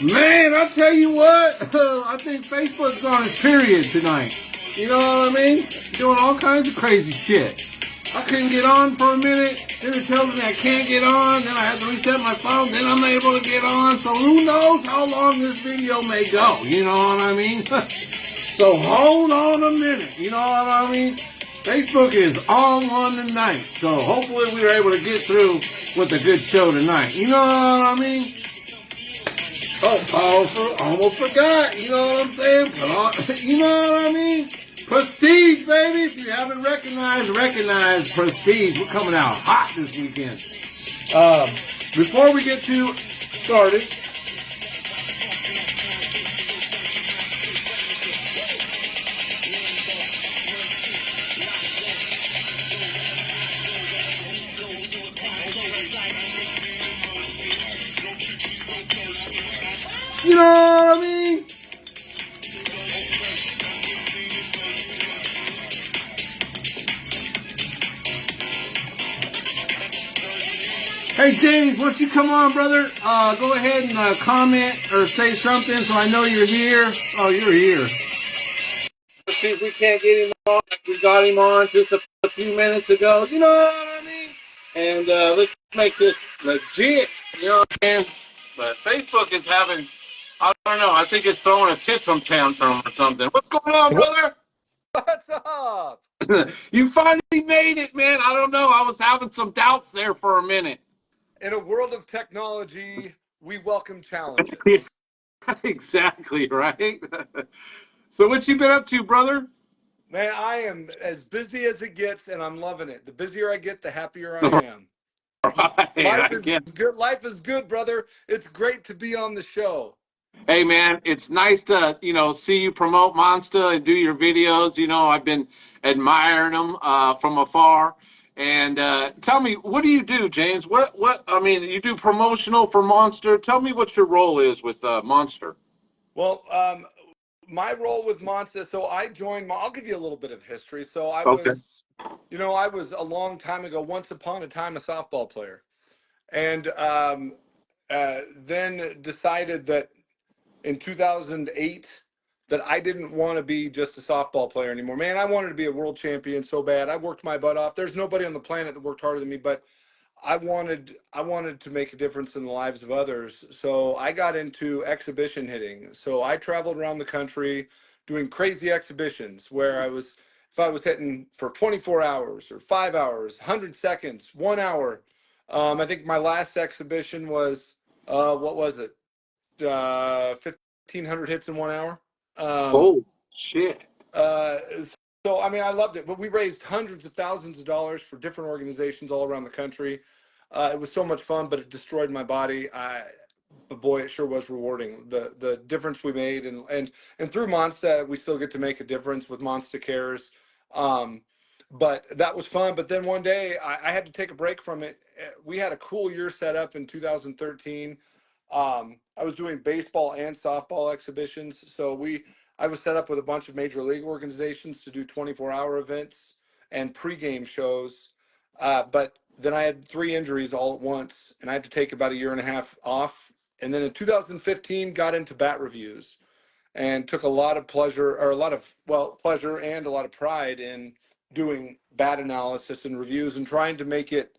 Man, I tell you what, I think Facebook's on its period tonight. You know what I mean? Doing all kinds of crazy shit. I couldn't get on for a minute, then it tells me I can't get on, then I have to reset my phone, then I'm able to get on, so who knows how long this video may go, you know what I mean? So hold on a minute, you know what I mean? Facebook is on one tonight, so hopefully we are able to get through with a good show tonight, you know what I mean? Oh, almost forgot. You know what I'm saying? You know what I mean? Prestige, baby. If you haven't recognize Prestige. We're coming out hot this weekend. Before we get too started, you know what I mean? Hey, James, why don't you come on, brother? Go ahead and comment or say something so I know you're here. Oh, you're here. Let's see if we can't get him on. We got him on just a few minutes ago. You know what I mean? And let's make this legit. You know what I'm saying? But Facebook is having, I don't know, I think it's throwing a tantrum or something. What's going on, brother? What's up? You finally made it, man. I don't know. I was having some doubts there for a minute. In a world of technology, we welcome challenges. Exactly, right? So what you been up to, brother? Man, I am as busy as it gets, and I'm loving it. The busier I get, the happier I am. Right, Life I is guess. good. Life is good, brother. It's great to be on the show. Hey man, it's nice to see you promote Monster and do your videos. I've been admiring them from afar. And tell me, what do you do, James? What? I mean, you do promotional for Monster. Tell me what your role is with Monster. Well, my role with Monster, so I joined. I'll give you a little bit of history. So Okay. I was a long time ago, once upon a time, a softball player, and then decided that in 2008 that I didn't want to be just a softball player anymore. Man, I wanted to be a world champion so bad. I worked my butt off. There's nobody on the planet that worked harder than me, but I wanted to make a difference in the lives of others. So I got into exhibition hitting. So I traveled around the country doing crazy exhibitions where if I was hitting for 24 hours or 5 hours, 100 seconds, 1 hour. I think my last exhibition was what was it? 1,500 hits in 1 hour. Um, Oh shit. uh, so, I mean, I loved it, but we raised hundreds of thousands of dollars for different organizations all around the country. It was so much fun, but it destroyed my body. But boy, it sure was rewarding. The difference we made, and through Monsta, we still get to make a difference with Monsta Cares. Um, but that was fun. But then one day, I had to take a break from it. We had a cool year set up in 2013. I was doing baseball and softball exhibitions, so I was set up with a bunch of major league organizations to do 24-hour events and pregame shows. But then I had 3 injuries all at once, and I had to take about a year and a half off. And then in 2015, got into bat reviews and took a lot of pleasure, or a lot of, well, pleasure and a lot of pride in doing bat analysis and reviews and trying to make it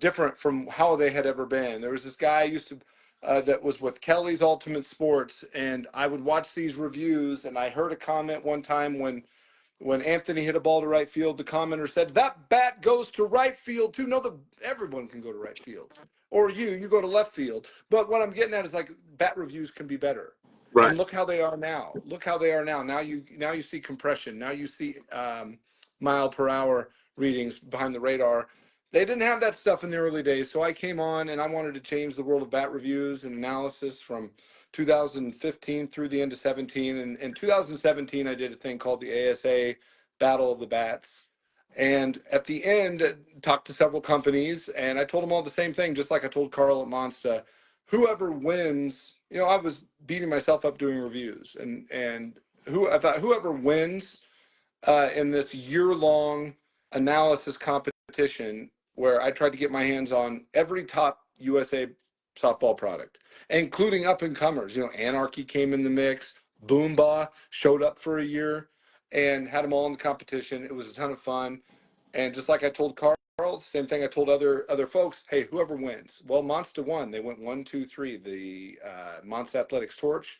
different from how they had ever been. There was this guy I used to that was with Kelly's Ultimate Sports, and I would watch these reviews, and I heard a comment one time when Anthony hit a ball to right field, the commenter said, "That bat goes to right field too." No, everyone can go to right field, or you go to left field. But what I'm getting at is, like, bat reviews can be better. Right. And look how they are now. Look how they are now. Now you see compression. Now you see mile per hour readings behind the radar. They didn't have that stuff in the early days. So I came on and I wanted to change the world of bat reviews and analysis from 2015 through the end of 17. And in 2017, I did a thing called the ASA Battle of the Bats. And at the end, talked to several companies, and I told them all the same thing, just like I told Carl at Monsta. Whoever wins, I was beating myself up doing reviews, and I thought whoever wins in this year-long analysis competition, where I tried to get my hands on every top USA softball product, including up and comers. You know, Anarchy came in the mix. Boomba showed up for a year and had them all in the competition. It was a ton of fun. And just like I told Carl, same thing I told other folks. Hey, whoever wins. Well, Monster won. They went 1, 2, 3. The Monster Athletics Torch,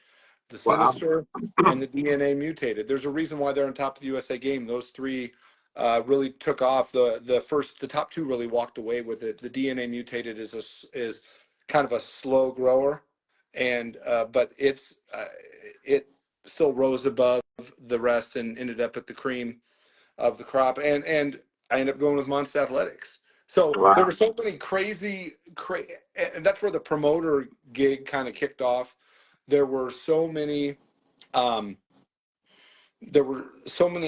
the Wow. Sinister, and the DNA Mutated. There's a reason why they're on top of the USA game. Those three really took off. The top two really walked away with it. The DNA Mutated is kind of a slow grower, and but it still rose above the rest and ended up at the cream of the crop. And I ended up going with Monster Athletics. So there Wow. were so many and that's where the promoter gig kind of kicked off. There were so many um,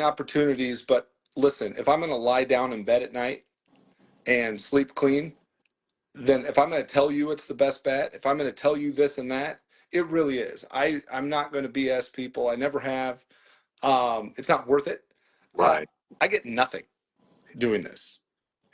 opportunities, but listen, if I'm going to lie down in bed at night and sleep clean, then if I'm going to tell you it's the best bet, if I'm going to tell you this and that, it really is. I'm not going to BS people. I never have. It's not worth it. Right. I get nothing doing this.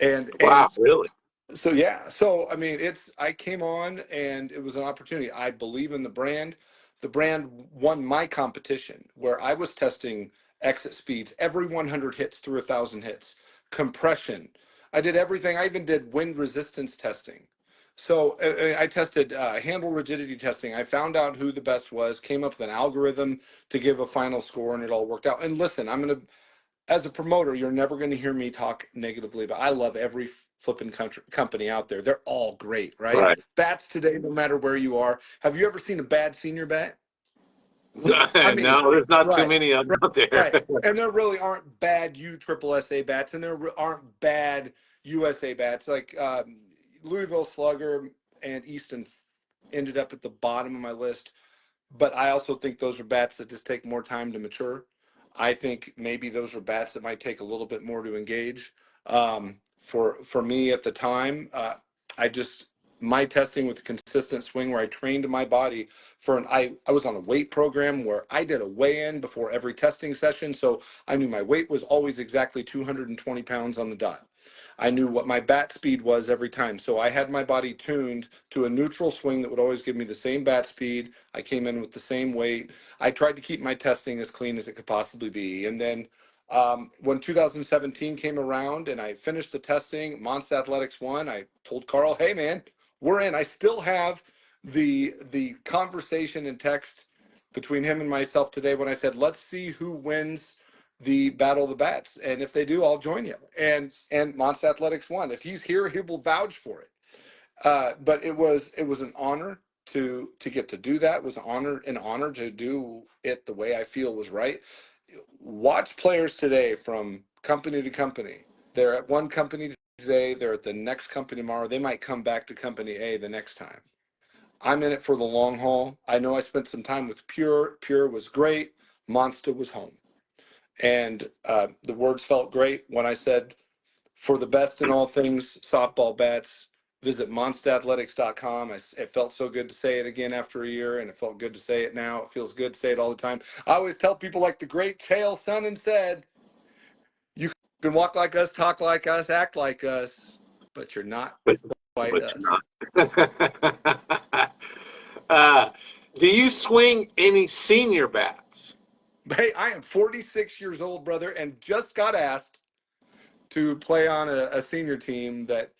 And Wow. Really? so yeah, so I mean, I came on and it was an opportunity. I believe in the brand. The brand won my competition where I was testing exit speeds, every 100 hits through 1,000 hits, compression. I did everything. I even did wind resistance testing. So I tested handle rigidity testing. I found out who the best was, came up with an algorithm to give a final score, and it all worked out. And listen, as a promoter, you're never going to hear me talk negatively, but I love every flipping company out there. They're all great, right? Right. Bats today, no matter where you are. Have you ever seen a bad senior bat? I mean, No, there's not too right, many of them out right. there. And there really aren't bad USSSA bats, and there aren't bad USA bats. Like Louisville Slugger and Easton ended up at the bottom of my list, but I also think those are bats that just take more time to mature. I think maybe those are bats that might take a little bit more to engage. For me at the time, I just my testing with a consistent swing where I trained my body I was on a weight program where I did a weigh-in before every testing session, so I knew my weight was always exactly 220 pounds on the dot. I knew what my bat speed was every time. So I had my body tuned to a neutral swing that would always give me the same bat speed. I came in with the same weight. I tried to keep my testing as clean as it could possibly be. And then when 2017 came around and I finished the testing, Monster Athletics won. I told Carl, hey man, we're in. I still have the conversation and text between him and myself today when I said, let's see who wins the Battle of the Bats, and if they do, I'll join you. And Monster Athletics won. If he's here, he will vouch for it. But it was an honor to get to do that. It was an honor to do it the way I feel was right. Watch players today from company to company. They're at one company today, they're at the next company tomorrow. They might come back to company A the next time. I'm in it for the long haul. I know I spent some time with Pure. Pure was great. Monster was home. And the words felt great when I said, for the best in all things softball bats, visit monstathletics.com. It felt so good to say it again after a year, and it felt good to say it now. It feels good to say it all the time. I always tell people, like the great Chael Sonnen said, you can walk like us, talk like us, act like us, but you're not but quite but us. you're not. Do you swing any senior bats? Hey, I am 46 years old, brother, and just got asked to play on a senior team that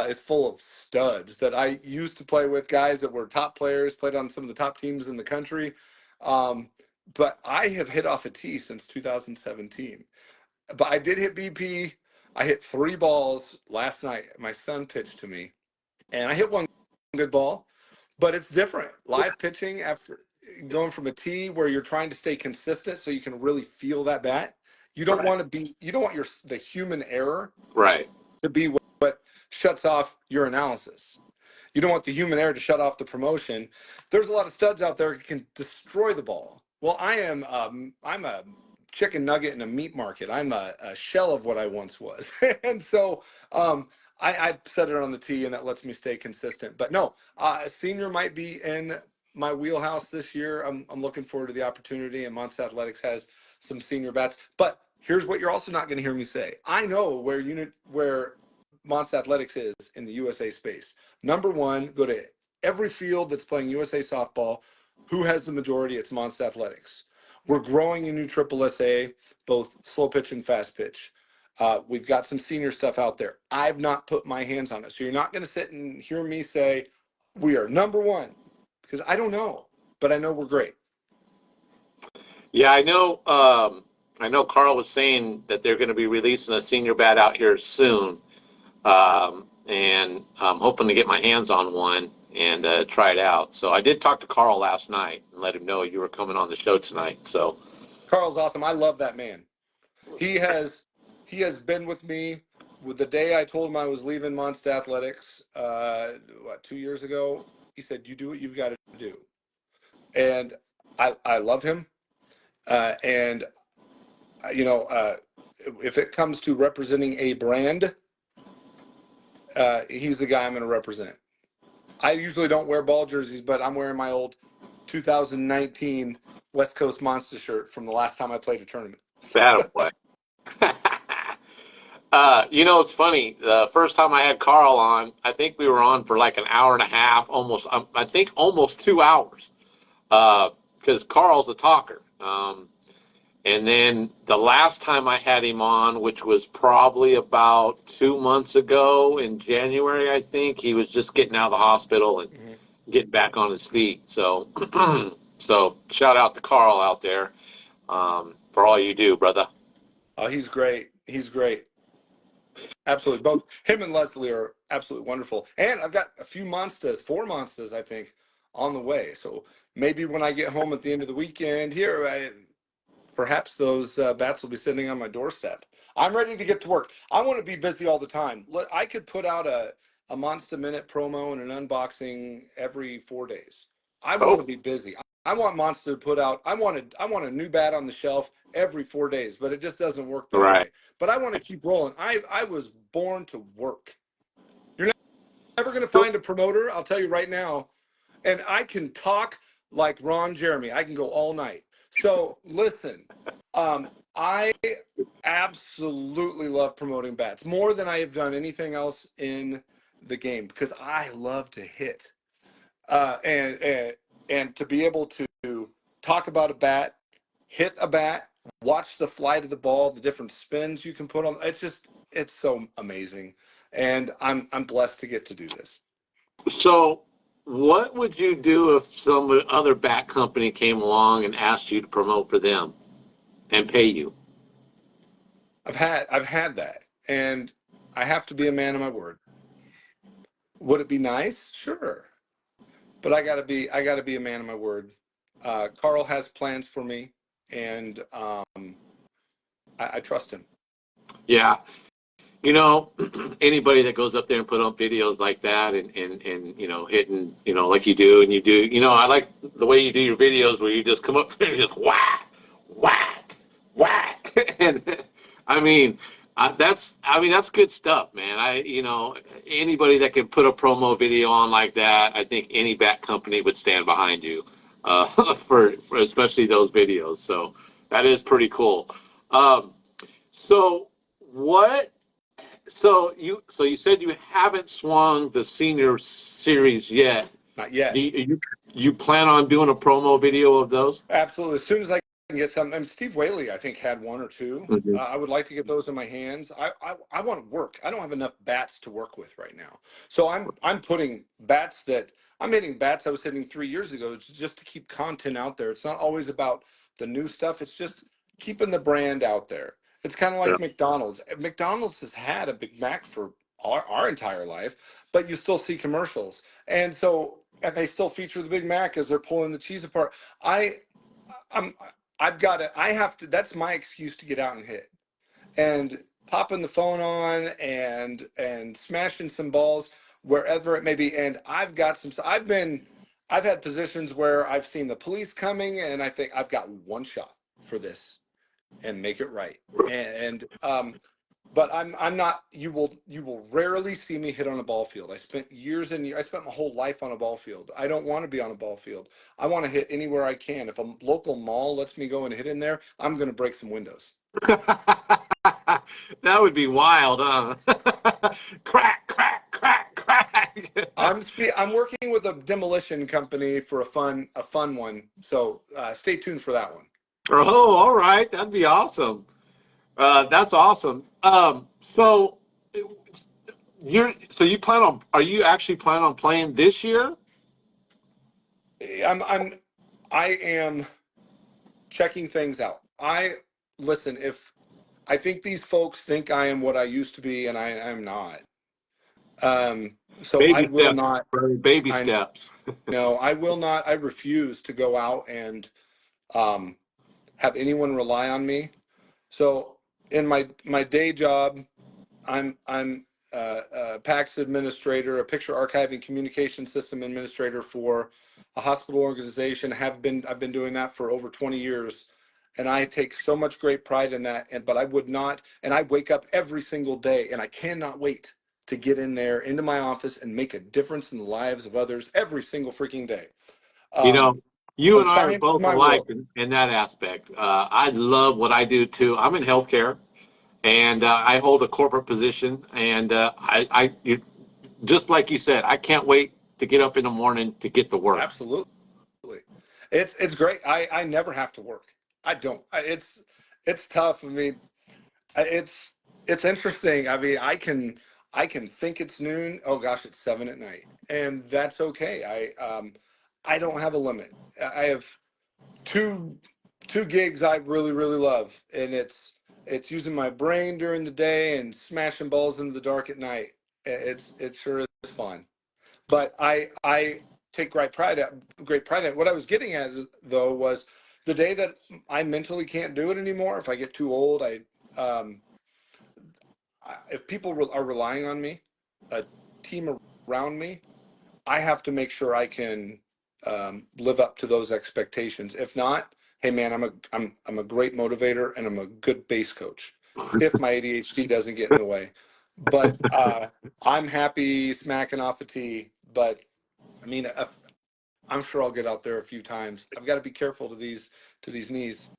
is full of studs that I used to play with, guys that were top players, played on some of the top teams in the country. But I have hit off a tee since 2017. But I did hit BP. I hit 3 balls last night. My son pitched to me, and I hit one good ball, but it's different. Live pitching after going from a tee where you're trying to stay consistent so you can really feel that bat. You don't Right. want the human error Right. to be what shuts off your analysis. You don't want the human error to shut off the promotion. There's a lot of studs out there that can destroy the ball. Well, I'm a chicken nugget in a meat market. I'm a shell of what I once was. And so I set it on the tee, and that lets me stay consistent. But no, senior might be in my wheelhouse this year. I'm looking forward to the opportunity, and Monster Athletics has some senior bats. But here's what you're also not going to hear me say. I know where Monster Athletics is in the USA space. Number one, go to every field that's playing USA softball, who has the majority? It's Monst Athletics. We're growing a new Triple SA, both slow pitch and fast pitch. We've got some senior stuff out there. I've not put my hands on it. So you're not going to sit and hear me say, we are number one, because I don't know, but I know we're great. Yeah, I know. I know Carl was saying that they're going to be releasing a senior bat out here soon, and I'm hoping to get my hands on one and try it out. So I did talk to Carl last night and let him know you were coming on the show tonight. So Carl's awesome. I love that man. He has been with me with the day I told him I was leaving Monst Athletics, 2 years ago. He said, "You do what you've got to do," and I love him. And if it comes to representing a brand, he's the guy I'm going to represent. I usually don't wear ball jerseys, but I'm wearing my old 2019 West Coast Monster shirt from the last time I played a tournament. Thataway. It's funny. The first time I had Carl on, I think we were on for like an hour and a half, almost. I think almost 2 hours, because Carl's a talker. And then the last time I had him on, which was probably about 2 months ago in January, I think, he was just getting out of the hospital and getting back on his feet. So, so shout out to Carl out there for all you do, brother. Oh, he's great. He's great. Absolutely. Both him and Leslie are absolutely wonderful. And I've got a few four monsters, I think, on the way. So maybe when I get home at the end of the weekend here, perhaps those bats will be sitting on my doorstep. I'm ready to get to work. I want to be busy all the time. I could put out a Monster Minute promo and an unboxing every 4 days. I want to be busy. I want Monster to put out. I want a new bat on the shelf every 4 days, but it just doesn't work that way. But I want to keep rolling. I was born to work. You're never going to find a promoter, I'll tell you right now. And I can talk like Ron Jeremy. I can go all night. So listen, I absolutely love promoting bats more than I have done anything else in the game, because I love to hit, and to be able to talk about a bat, hit a bat, watch the flight of the ball, the different spins you can put on. It's so amazing, and I'm blessed to get to do this. So what would you do if some other bat company came along and asked you to promote for them and pay you? I've had that, and I have to be a man of my word. Would it be nice? Sure, but I gotta be a man of my word. Carl has plans for me, and I trust him. Yeah. Anybody that goes up there and put on videos like that and hitting, like you do, and you do, I like the way you do your videos where you just come up there and just whack, whack, whack. And that's good stuff, man. Anybody that can put a promo video on like that, I think any bat company would stand behind you, for especially those videos. So that is pretty cool. So you said you haven't swung the senior series yet. Not yet. You plan on doing a promo video of those? Absolutely. As soon as I can get some, and Steve Whaley, I think, had one or two. Mm-hmm. I would like to get those in my hands. I want to work. I don't have enough bats to work with right now. So I'm putting bats that I'm hitting bats I was hitting 3 years ago just to keep content out there. It's not always about the new stuff. It's just keeping the brand out there. It's kind of like McDonald's. McDonald's has had a Big Mac for our entire life, but you still see commercials. And they still feature the Big Mac as they're pulling the cheese apart. I have to, that's my excuse to get out and hit. And popping the phone on and smashing some balls wherever it may be. And I've had positions where I've seen the police coming and I think I've got one shot for this and make it right. But I'm not, you will rarely see me hit on a ball field. I spent years and years, I spent my whole life on a ball field. I don't want to be on a ball field. I want to hit anywhere I can. If a local mall lets me go and hit in there, I'm going to break some windows. That would be wild, huh? Crack, crack, crack, crack. I'm working with a demolition company for a fun one. So stay tuned for that one. Oh, all right. That'd be awesome. That's awesome. So you plan on, are you actually planning on playing this year? I am checking things out. Listen, if I think these folks think I am what I used to be, and I'm not. So I Baby will steps, not. brother, baby I steps. No, I will not. I refuse to go out and um, have anyone rely on me. So in my day job, I'm a PACS administrator, a picture archiving communication system administrator for a hospital organization. I've been doing that for over 20 years, and I take so much great pride in that. But I would not, and I wake up every single day, and I cannot wait to get in there into my office and make a difference in the lives of others every single freaking day. You know, you and I are Science is both my alike world. in that aspect. I love what I do too. I'm in healthcare, and I hold a corporate position. And just like you said, I can't wait to get up in the morning to get to work. Absolutely. It's great. I never have to work. I don't. It's tough. I mean, it's interesting. I mean, I can think it's noon. Oh gosh, it's 7 at night, and that's okay. I don't have a limit. I have two gigs I really love, and it's using my brain during the day and smashing balls into the dark at night. It sure is fun. But I take great pride in it. What I was getting at though was the day that I mentally can't do it anymore. If I get too old, um, if people are relying on me, a team around me, I have to make sure I can live up to those expectations. If not, hey man, I'm a great motivator and I'm a good base coach. If my ADHD doesn't get in the way, but I'm happy smacking off a tee. But I mean, I'm sure I'll get out there a few times. I've got to be careful to these knees.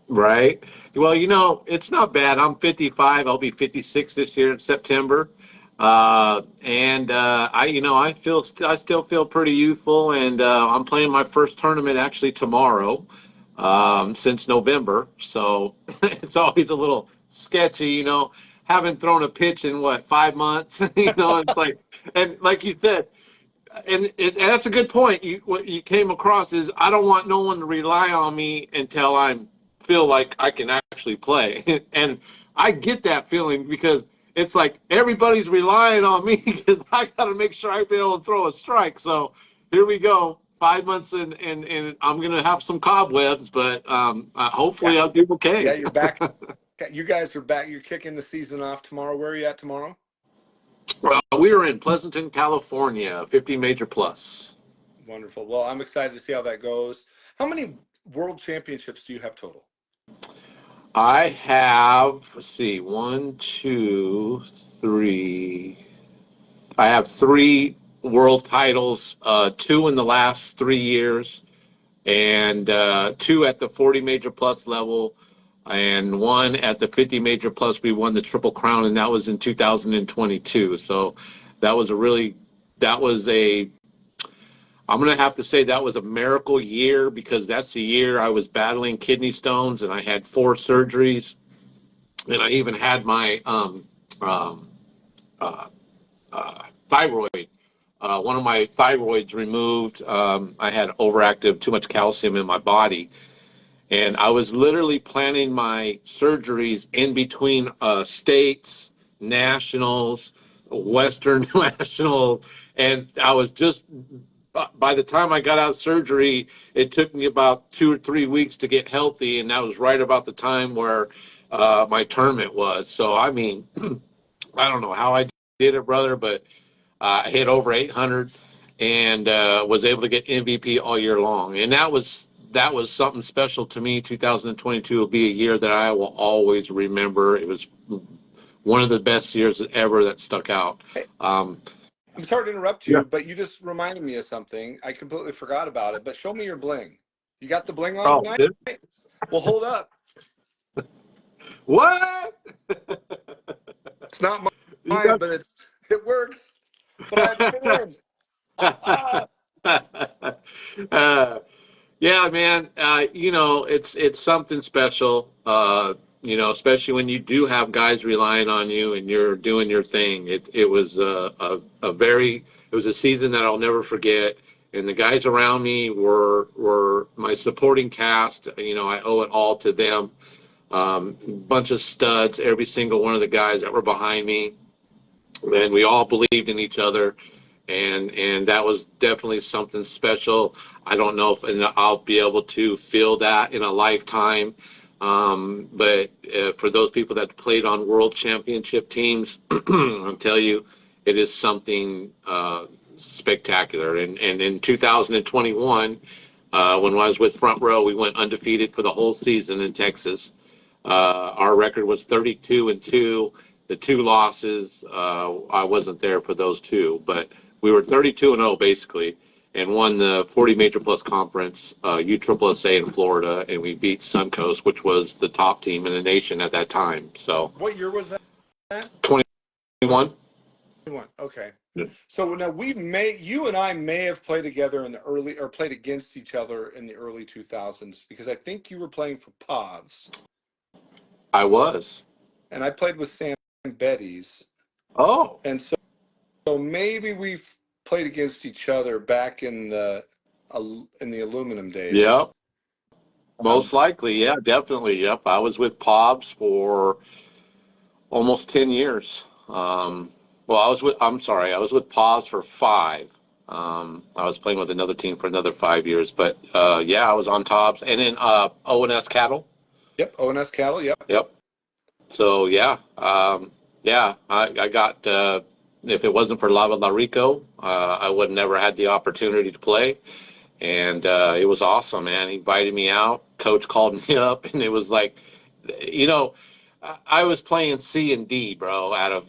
Right. Well, you know, it's not bad. I'm 55. I'll be 56 this year in September. I still feel pretty youthful, and I'm playing my first tournament actually tomorrow, since November. So it's always a little sketchy, you know, haven't thrown a pitch in what, 5 months? You know, it's like, and like you said, and that's a good point. What you came across is I don't want no one to rely on me until I feel like I can actually play. And I get that feeling because it's like everybody's relying on me because I got to make sure I be able to throw a strike. So here we go. 5 months and I'm gonna have some cobwebs, but hopefully Yeah, I'll do okay. yeah, you're back. You guys are back. You're kicking the season off tomorrow. Where are you at tomorrow? We are in Pleasanton, California, 50 major plus. Wonderful. Well, I'm excited to see how that goes. How many world championships do you have total? I have, let's see, one, two, three. I have three world titles, two in the last 3 years, and two at the 40 major plus level, and one at the 50 major plus. We won the Triple Crown, and that was in 2022. So that was that was a, I'm going to have to say that was a miracle year because that's the year I was battling kidney stones and I had 4 surgeries. And I even had my um, uh, thyroid, one of my thyroids removed. I had overactive, too much calcium in my body. And I was literally planning my surgeries in between states, nationals, Western national. And I was just, by the time I got out of surgery, it took me about 2 or 3 weeks to get healthy. And that was right about the time where my tournament was. So, I mean, I don't know how I did it, brother, but I hit over 800 and was able to get MVP all year long. And that was something special to me. 2022 will be a year that I will always remember. It was one of the best years ever that stuck out. Hey, I'm sorry to interrupt Yeah. you, but you just reminded me of something. I completely forgot about it. But show me your bling. You got the bling on Oh, tonight? Well, hold up. what? It's not You mine, got but it works. but I had to fit in. Yeah, man. It's something special. Especially when you do have guys relying on you and you're doing your thing. It was it was a season that I'll never forget. And the guys around me were my supporting cast. I owe it all to them. Bunch of studs, every single one of the guys that were behind me, and we all believed in each other, and that was definitely something special. I don't know if and I'll be able to feel that in a lifetime, but for those people that played on world championship teams, I'll tell you, it is something spectacular. And in 2021, when I was with Front Row, we went undefeated for the whole season in Texas. Our record was 32-2. The two losses, I wasn't there for those two, but we were 32-0 basically, and won the 40 Major Plus Conference, USSSA in Florida, and we beat Suncoast, which was the top team in the nation at that time. So What year was that? 21. Okay. Yeah. So now you and I may have played together in the early, or played against each other in the early 2000s, because I think you were playing for Pavs. I was. And I played with Sam Betty's. Oh. And so maybe we've played against each other back in the aluminum days. Yep. Most likely. Yeah, definitely. Yep. I was with Pavs for almost 10 years. Well, I was with Pavs for 5. I was playing with another team for another 5 years, but yeah, I was on Tops, and then O&S Cattle. Yep, O&S Cattle. Yep. So yeah, I got. If it wasn't for Lava La Rico, I would never had the opportunity to play, and it was awesome, man. He invited me out. Coach called me up, and it was like, I was playing C and D, bro, out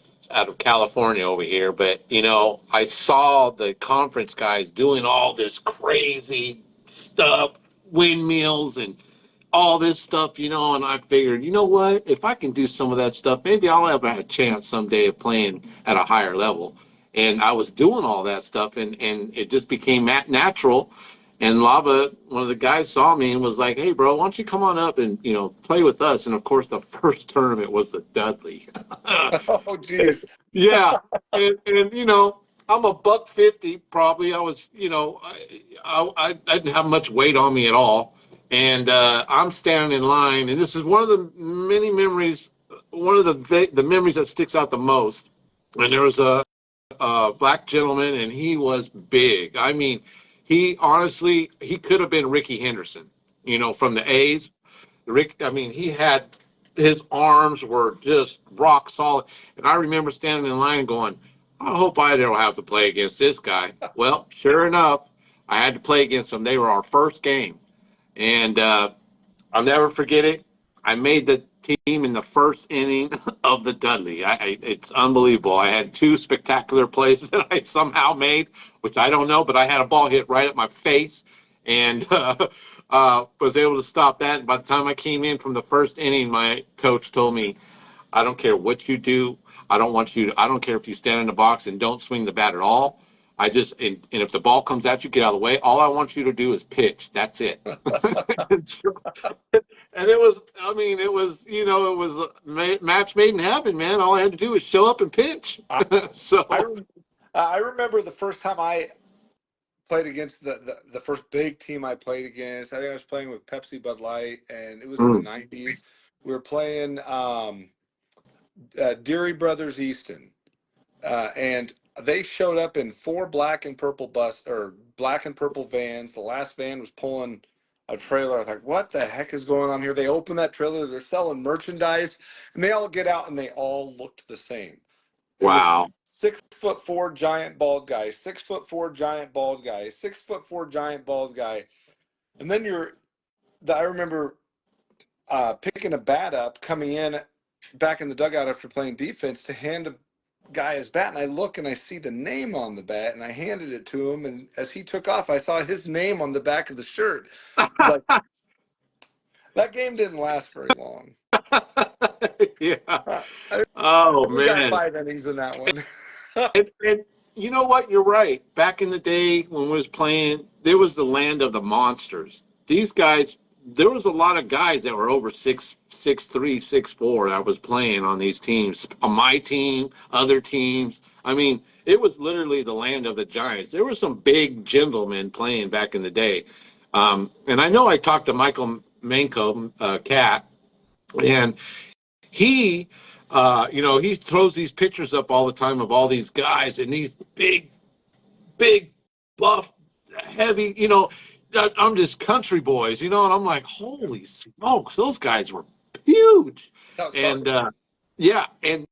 of California over here, but I saw the conference guys doing all this crazy stuff, windmills and all this stuff, and I figured, you know what? If I can do some of that stuff, maybe I'll have a chance someday of playing at a higher level. And I was doing all that stuff, and it just became natural. And Lava, one of the guys, saw me and was like, "Hey, bro, why don't you come on up and play with us?" And of course, the first tournament was the Dudley. Oh, geez. Yeah, and I'm a $150 probably. I was, I didn't have much weight on me at all, and I'm standing in line, and this is one of the many memories, one of the memories that sticks out the most. And there was a black gentleman, and he was big. I mean, he could have been Ricky Henderson, from the A's. He had, his arms were just rock solid. And I remember standing in line and going, I hope I don't have to play against this guy. Well, sure enough, I had to play against him. They were our first game. And I'll never forget it. I made the team in the first inning of the Dudley. It's unbelievable. I had 2 spectacular plays that I somehow made, which I don't know, but I had a ball hit right at my face, and was able to stop that. And by the time I came in from the first inning, my coach told me, I don't care what you do. I don't care if you stand in the box and don't swing the bat at all. And if the ball comes at you, get out of the way. All I want you to do is pitch. That's it. And it was a match made in heaven, man. All I had to do was show up and pitch. So I remember the first time I played against the first big team I played against. I think I was playing with Pepsi Bud Light, and it was in the 90s. We were playing Deary Brothers Easton, and they showed up in 4 black and purple vans. The last van was pulling a trailer. I was like, what the heck is going on here? They open that trailer, they're selling merchandise, and they all get out, and they all looked the same. Wow. 6'4" giant bald guy, 6'4" giant bald guy, 6'4" giant bald guy. And then I remember picking a bat up, coming in back in the dugout after playing defense to hand a guy his bat, and I look and I see the name on the bat, and I handed it to him, and as he took off, I saw his name on the back of the shirt. Like, that game didn't last very long. Yeah. We got 5 innings in that one. you know what? You're right. Back in the day when we was playing, there was the land of the monsters. These guys, there was a lot of guys that were over 6'3", 6'4" that was playing on these teams. On my team, other teams. I mean, it was literally the land of the giants. There were some big gentlemen playing back in the day. And I know I talked to Michael Manco, Cat, and he, he throws these pictures up all the time of all these guys and these big, buff, heavy, I'm just country boys, and I'm like, holy smokes, those guys were huge. That was fun. And yeah, and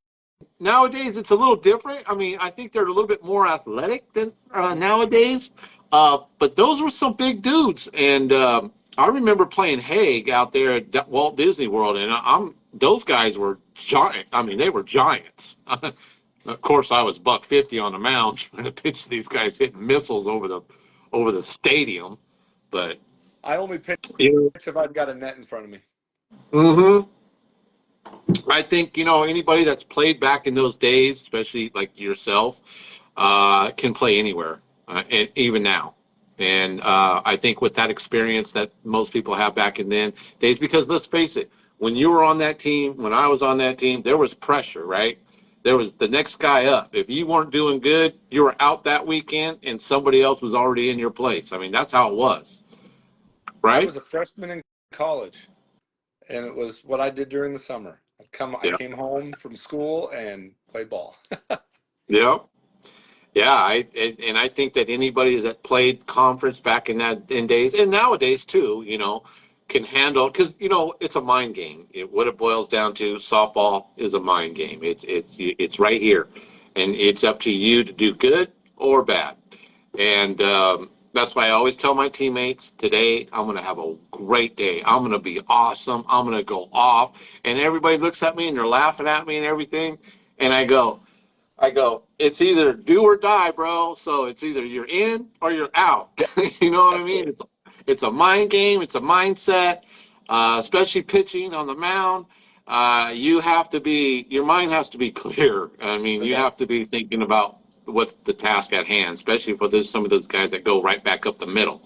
nowadays it's a little different. I mean, I think they're a little bit more athletic than nowadays. But those were some big dudes, and I remember playing Hague out there at Walt Disney World, and those guys were giant. I mean, they were giants. Of course, I was $150 on the mound trying to pitch these guys hitting missiles over the stadium. But I only pitch if I've got a net in front of me. Mm-hmm. I think anybody that's played back in those days, especially like yourself, can play anywhere, and even now. And I think with that experience that most people have back in then days, because let's face it, when you were on that team, when I was on that team, there was pressure, right? There was the next guy up. If you weren't doing good, you were out that weekend, and somebody else was already in your place. I mean, that's how it was, I right? was a freshman in college, and it was what I did during the summer. I Yeah. came home from school and played ball. Yeah. Yeah, I think that anybody that played conference back in days and nowadays too, can handle, because it's a mind game. What it boils down to, softball is a mind game. It's right here, and it's up to you to do good or bad. And that's why I always tell my teammates, today I'm going to have a great day. I'm going to be awesome. I'm going to go off, and everybody looks at me and they're laughing at me and everything, and I go, it's either do or die, bro. So it's either you're in or you're out. You know what I mean? It's a mind game. It's a mindset, especially pitching on the mound. Your mind has to be clear. I mean, you have to be thinking about what's the task at hand, especially for some of those guys that go right back up the middle.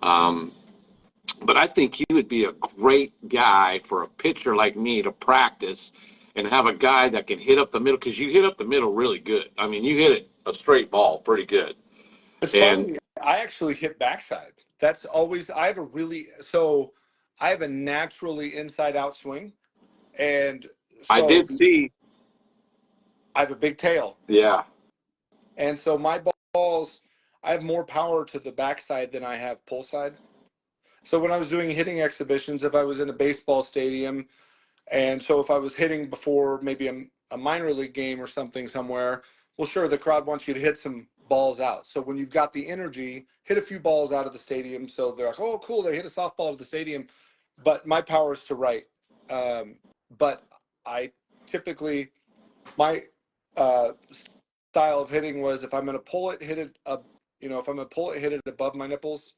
But I think you would be a great guy for a pitcher like me to practice and have a guy that can hit up the middle, because you hit up the middle really good. I mean, you hit it a straight ball pretty good. It's And funny. I actually hit backside. I have a naturally inside out swing. And I so did see, I have a big tail. yeah, And so my balls, I have more power to the backside than I have pull side. So when I was doing hitting exhibitions, if I was in a baseball stadium, and so if I was hitting before maybe a minor league game or something somewhere, well, sure, the crowd wants you to hit some balls out. So when you've got the energy, hit a few balls out of the stadium. So they're like, oh, cool, they hit a softball to the stadium. But my power is to right. But I typically, my style of hitting was, if I'm going to pull it, hit it up, if I'm going to pull it, hit it above my nipples.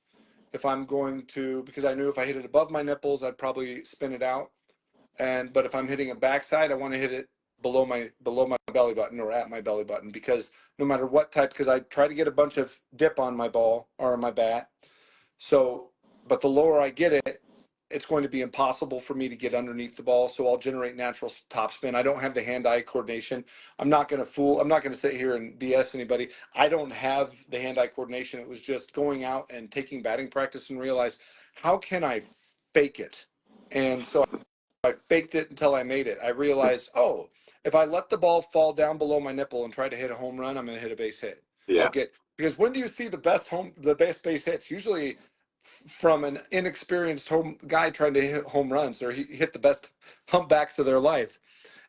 If I'm going to, because I knew if I hit it above my nipples, I'd probably spin it out. But if I'm hitting a backside, I want to hit it below my belly button or at my belly button, because no matter what type, because I try to get a bunch of dip on my ball or on my bat. So, but the lower I get it, it's going to be impossible for me to get underneath the ball. So I'll generate natural topspin. I don't have the hand-eye coordination. I'm not going to sit here and BS anybody. I don't have the hand-eye coordination. It was just going out and taking batting practice and realize, how can I fake it? And so I faked it until I made it. I realized, oh, if I let the ball fall down below my nipple and try to hit a home run, I'm going to hit a base hit. yeah. Because when do you see the best base hits? Usually from an inexperienced home guy trying to hit home runs, or he hit the best humpbacks of their life.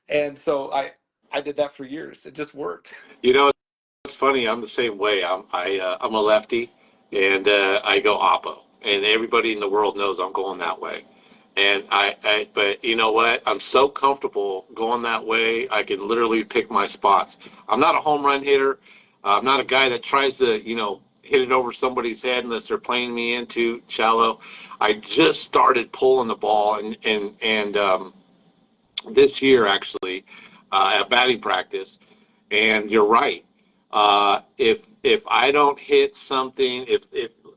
And so I did that for years. It just worked. It's funny. I'm the same way. I'm a lefty, and I go oppo, and everybody in the world knows I'm going that way. And but you know what? I'm so comfortable going that way. I can literally pick my spots. I'm not a home run hitter. I'm not a guy that tries to, hit it over somebody's head unless they're playing me into shallow. I just started pulling the ball, and this year actually at batting practice. And you're right. If I don't hit something, if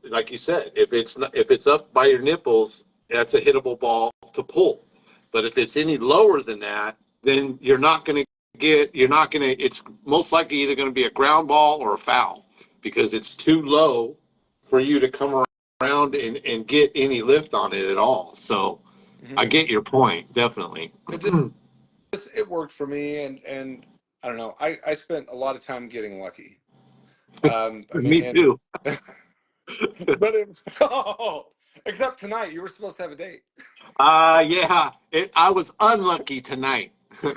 like you said, if it's up by your nipples, that's a hittable ball to pull. But if it's any lower than that, then it's most likely either going to be a ground ball or a foul because it's too low for you to come around and get any lift on it at all. So I get your point, definitely. It worked for me, and I don't know. I spent a lot of time getting lucky. I mean, Me too. but oh, except tonight, you were supposed to have a date. Yeah, I was unlucky tonight. We'll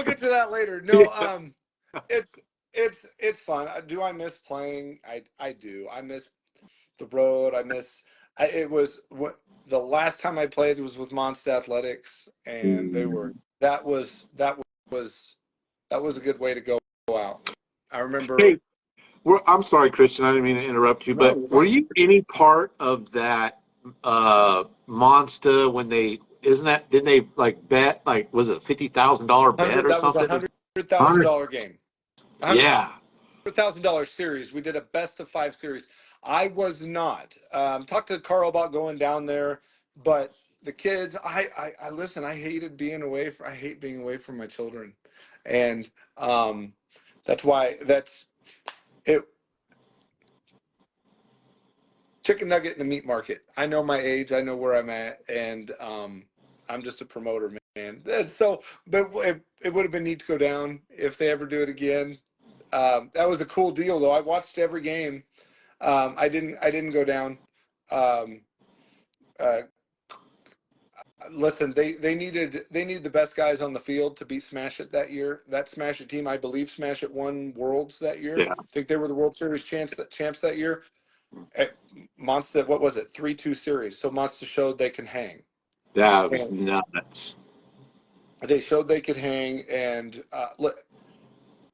get to that later. No, it's it's fun. Do I miss playing? I do. I miss the road. It was what the last time I played was with Monster Athletics, and that was was that was a good way to go out. I remember. Hey, I'm sorry, Christian. I didn't mean to interrupt you, No, but you're were fine. you any part of that Monster when they isn't that didn't they like bet like was it $50,000 bet or That was a something? $100,000 game. Yeah, $100,000 series. We did a best of 5 series. I was not. Talked to Carl about going down there, but the kids. I listen. I hated being away. I hate being away from my children, and that's why that's it. Chicken nugget in the meat market. I know my age. I know where I'm at, and I'm just a promoter, man. And so, but it would have been neat to go down if they ever do it again. That was a cool deal, though. I watched every game. I didn't go down. Um, uh, Listen, they needed the best guys on the field to beat Smash It that year. That Smash It team, I believe, Smash It won Worlds that year. yeah, I think they were the World Series champs that year. Monster, what was it? 3-2 series. So Monster showed they can hang. that was And nuts. they showed they could hang, and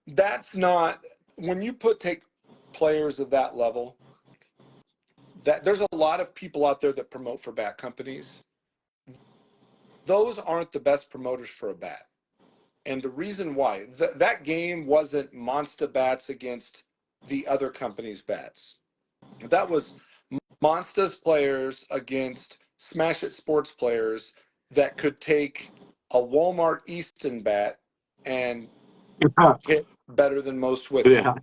that's not when you take players of that level. That there's a lot of people out there that promote for bat companies. Those aren't the best promoters for a bat. And the reason why that game wasn't Monster bats against the other company's bats. That was Monster's players against Smash It Sports players that could take a Walmart Easton bat and hit better than most with it. Yeah,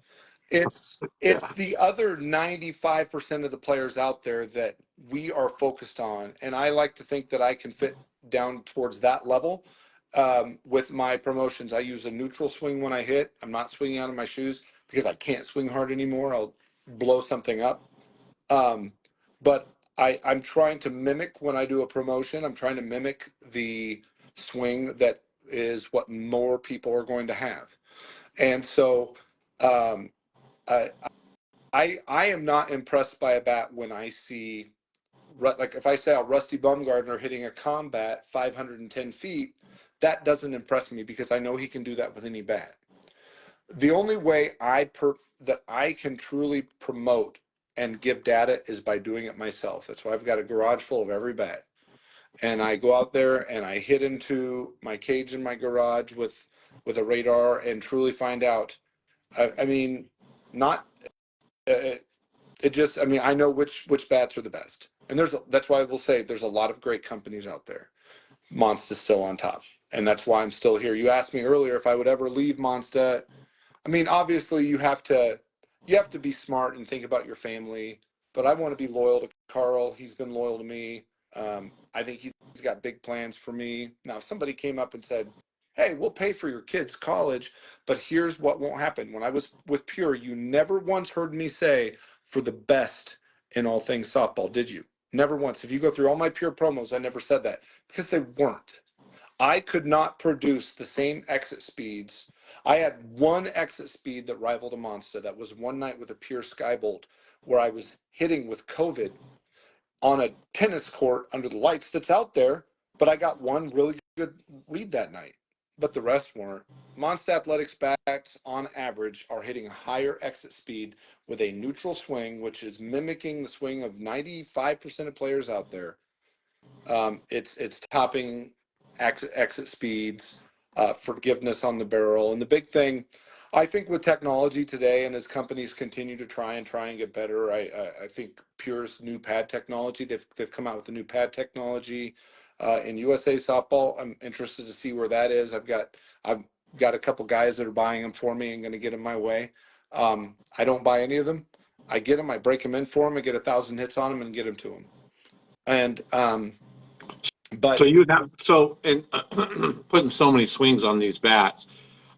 It's yeah, the other 95% of the players out there that we are focused on, and I like to think that I can fit down towards that level. With my promotions, I use a neutral swing when I hit. I'm not swinging out of my shoes because I can't swing hard anymore. I'll blow something up. Um, but I'm trying to mimic when I do a promotion. I'm trying to mimic the swing that is what more people are going to have, and so. Um, I, I am not impressed by a bat when I see, like if I saw Rusty Bumgardner hitting a combat 510 feet, that doesn't impress me because I know he can do that with any bat. The only way that I can truly promote and give data is by doing it myself. That's why I've got a garage full of every bat, and I go out there and I hit into my cage in my garage with a radar and truly find out. I mean, not. It just, I mean, I know which bats are the best, and that's why I will say there's a lot of great companies out there. Monster's still on top, and that's why I'm still here. You asked me earlier if I would ever leave Monster. I mean, obviously you have to be smart and think about your family, but I want to be loyal to Carl. He's been loyal to me. I think he's got big plans for me. Now, if somebody came up and said, "Hey, we'll pay for your kids' college, but here's what won't happen." When I was with Pure, you never once heard me say for the best in all things softball, did you? Never once. If you go through all my Pure promos, I never said that because they weren't. I could not produce the same exit speeds. I had one exit speed that rivaled a Monster. That was one night with a Pure Skybolt where I was hitting with COVID on a tennis court under the lights that's out there, but I got one really good read that night. But the rest weren't. Monster Athletics backs on average are hitting higher exit speed with a neutral swing, which is mimicking the swing of 95% of players out there. It's topping exit speeds, forgiveness on the barrel, and the big thing. I think with technology today, and as companies continue to try and get better, I think Pure's new pad technology, they've come out with a new pad technology in USA softball. I'm interested to see where that is. I've got a couple guys that are buying them for me and going to get them my way. I don't buy any of them. I get them, I break them in for them, I get 1,000 hits on them and get them to them. And So but you have in putting so many swings on these bats.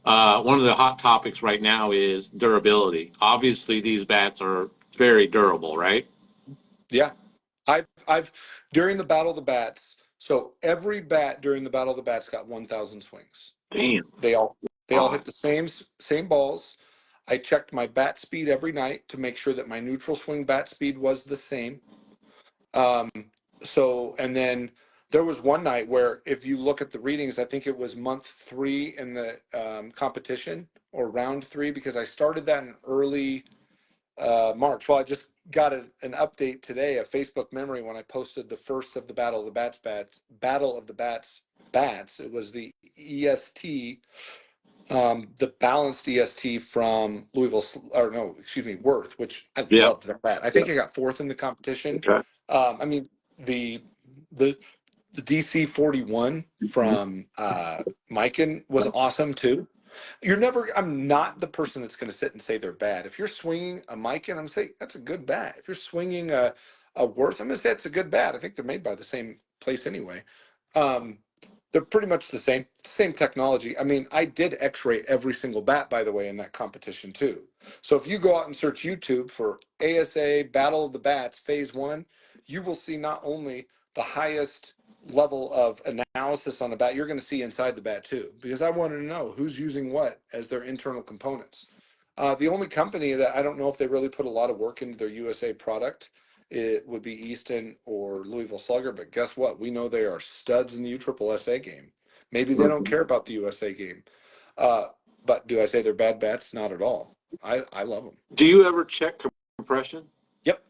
One of the hot topics right now is durability. Obviously, these bats are very durable, right? yeah, I've during the Battle of the Bats. So every bat during the Battle of the Bats got 1,000 swings. Damn. They all they all God. hit the same balls. I checked my bat speed every night to make sure that my neutral swing bat speed was the same. Um, so and then there was one night where if you look at the readings, I think it was month 3 in the competition or round 3 because I started that in early March. Well, I just got an update today, a Facebook memory when I posted the first of the Battle of the Battle of the Bats. It was the EST, the balanced EST from Louisville, or no, excuse me, Worth, which I Yeah. loved that bat. I Yeah. think I got 4th in the competition. Okay. I mean, the the the DC 41 from Mikan was awesome too. I'm not the person that's going to sit and say they're bad. If you're swinging a Mikan, I'm going to say that's a good bat. If you're swinging a Worth, I'm going to say it's a good bat. I think they're made by the same place anyway. Um, they're pretty much the same technology. I mean, I did X-ray every single bat, by the way, in that competition too. So if you go out and search YouTube for ASA Battle of the Bats Phase 1, you will see not only the highest level of analysis on the bat, you're going to see inside the bat too, because I wanted to know who's using what as their internal components. The only company that I don't know if they really put a lot of work into their USA product, it would be Easton or Louisville Slugger, but guess what? We know they are studs in the USSSA game. Maybe they don't care about the USA game. But do I say they're bad bats? Not at all. I love them. Do you ever check compression? Yep.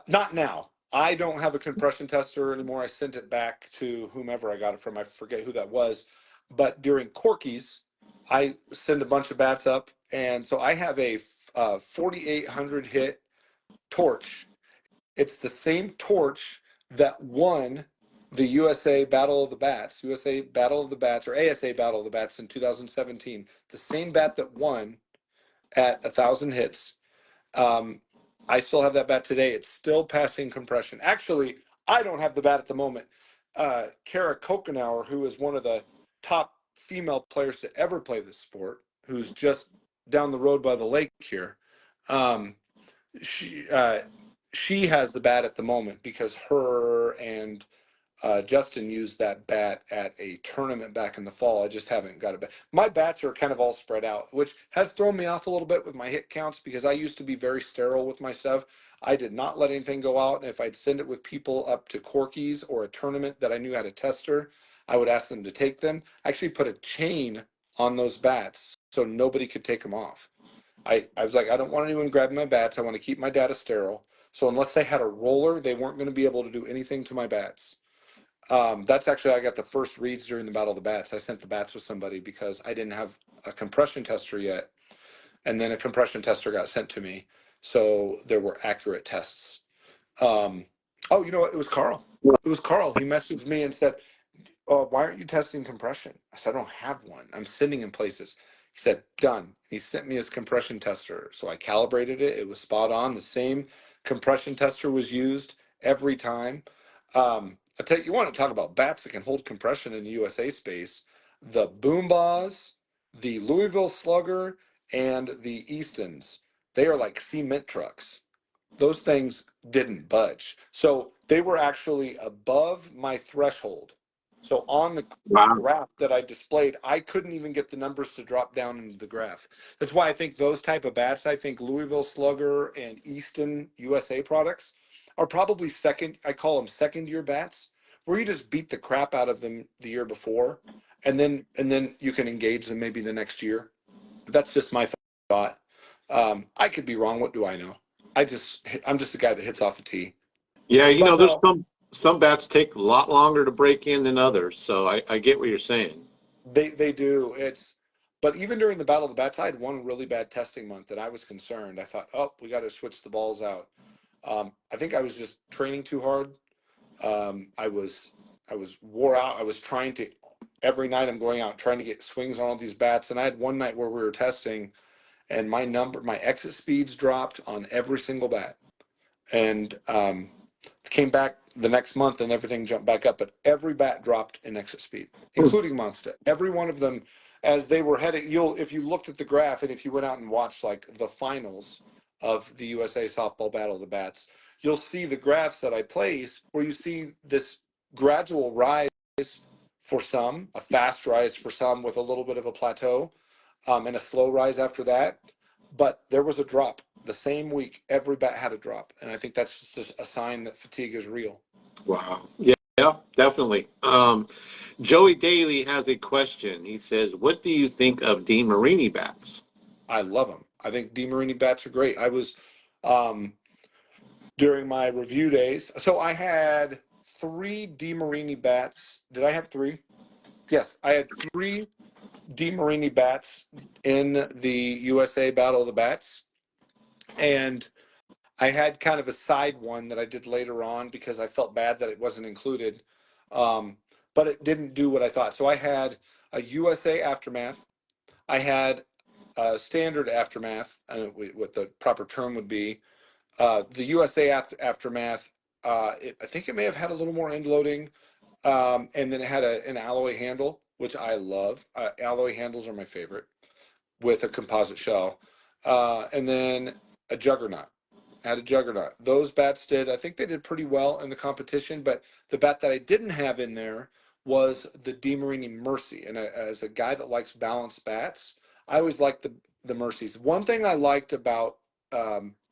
Not now. I don't have a compression tester anymore. I sent it back to whomever I got it from. I forget who that was. But during Corky's, I send a bunch of bats up. And so I have a 4,800 hit torch. It's the same torch that won the USA Battle of the Bats, USA Battle of the Bats, or ASA Battle of the Bats in 2017. The same bat that won at 1,000 hits. I still have that bat today. It's still passing compression. Actually, I don't have the bat at the moment. Kara Kokenauer, who is one of the top female players to ever play this sport, who's just down the road by the lake here, um, she she has the bat at the moment because her and Justin used that bat at a tournament back in the fall. I just haven't got it back. My bats are kind of all spread out, which has thrown me off a little bit with my hit counts because I used to be very sterile with my stuff. I did not let anything go out. And if I'd send it with people up to Corky's or a tournament that I knew had a tester, I would ask them to take them. I actually put a chain on those bats so nobody could take them off. I was like, I don't want anyone grabbing my bats. I want to keep my data sterile. So unless they had a roller, they weren't going to be able to do anything to my bats. That's actually, I got the first reads during the Battle of the Bats. I sent the bats with somebody because I didn't have a compression tester yet. And then a compression tester got sent to me. So there were accurate tests. Oh, you know what? It was Carl. It was Carl. He messaged me and said, why aren't you testing compression? I said, I don't have one. I'm sending in places. He said, done. He sent me his compression tester. So I calibrated it. It was spot on. The same compression tester was used every time. I tell you, you want to talk about bats that can hold compression in the USA space. The Boombas, the Louisville Slugger, and the Eastons, they are like cement trucks. Those things didn't budge. So they were actually above my threshold. So on the Wow. graph that I displayed, I couldn't even get the numbers to drop down into the graph. That's why I think those type of bats, I think Louisville Slugger and Easton USA products are probably I call them second year bats, where you just beat the crap out of them the year before, and then you can engage them maybe the next year. That's just my thought. I could be wrong. What do I know? I'm just a guy that hits off a tee. Yeah, But there's no, some bats take a lot longer to break in than others. So I get what you're saying. they do. But even during the Battle of the Bats, I had one really bad testing month, and I was concerned. I thought, oh, we got to switch the balls out. I think I was just training too hard. I was wore out. I was trying to every night. I'm going out trying to get swings on all these bats, and I had one night where we were testing, and my exit speeds dropped on every single bat, and came back the next month and everything jumped back up, but every bat dropped in exit speed, including Monster. Every one of them, as they were heading, if you looked at the graph and if you went out and watched like the finals of the USA Softball Battle of the Bats, you'll see the graphs that I place where you see this gradual rise for some, a fast rise for some with a little bit of a plateau, and a slow rise after that. But there was a drop the same week. Every bat had a drop, and I think that's just a sign that fatigue is real. Wow. Yeah, definitely. Joey Daly has a question. He says, "What do you think of DeMarini bats?" I love them. I think DeMarini bats are great. I was during my review days, so I had 3 DeMarini bats. Did I have 3? Yes, I had 3 DeMarini bats in the USA Battle of the Bats, and I had kind of a side one that I did later on because I felt bad that it wasn't included, but it didn't do what I thought. So I had a USA Aftermath. I had a standard Aftermath, I don't know what the proper term would be. The USA Aftermath, I think it may have had a little more end loading, and then it had an alloy handle, which I love. Alloy handles are my favorite, with a composite shell, and then a Juggernaut. Had a Juggernaut. Those bats did, I think they did pretty well in the competition, but the bat that I didn't have in there was the DeMarini Mercy. And as a guy that likes balanced bats, I always liked the Mercies. One thing I liked about,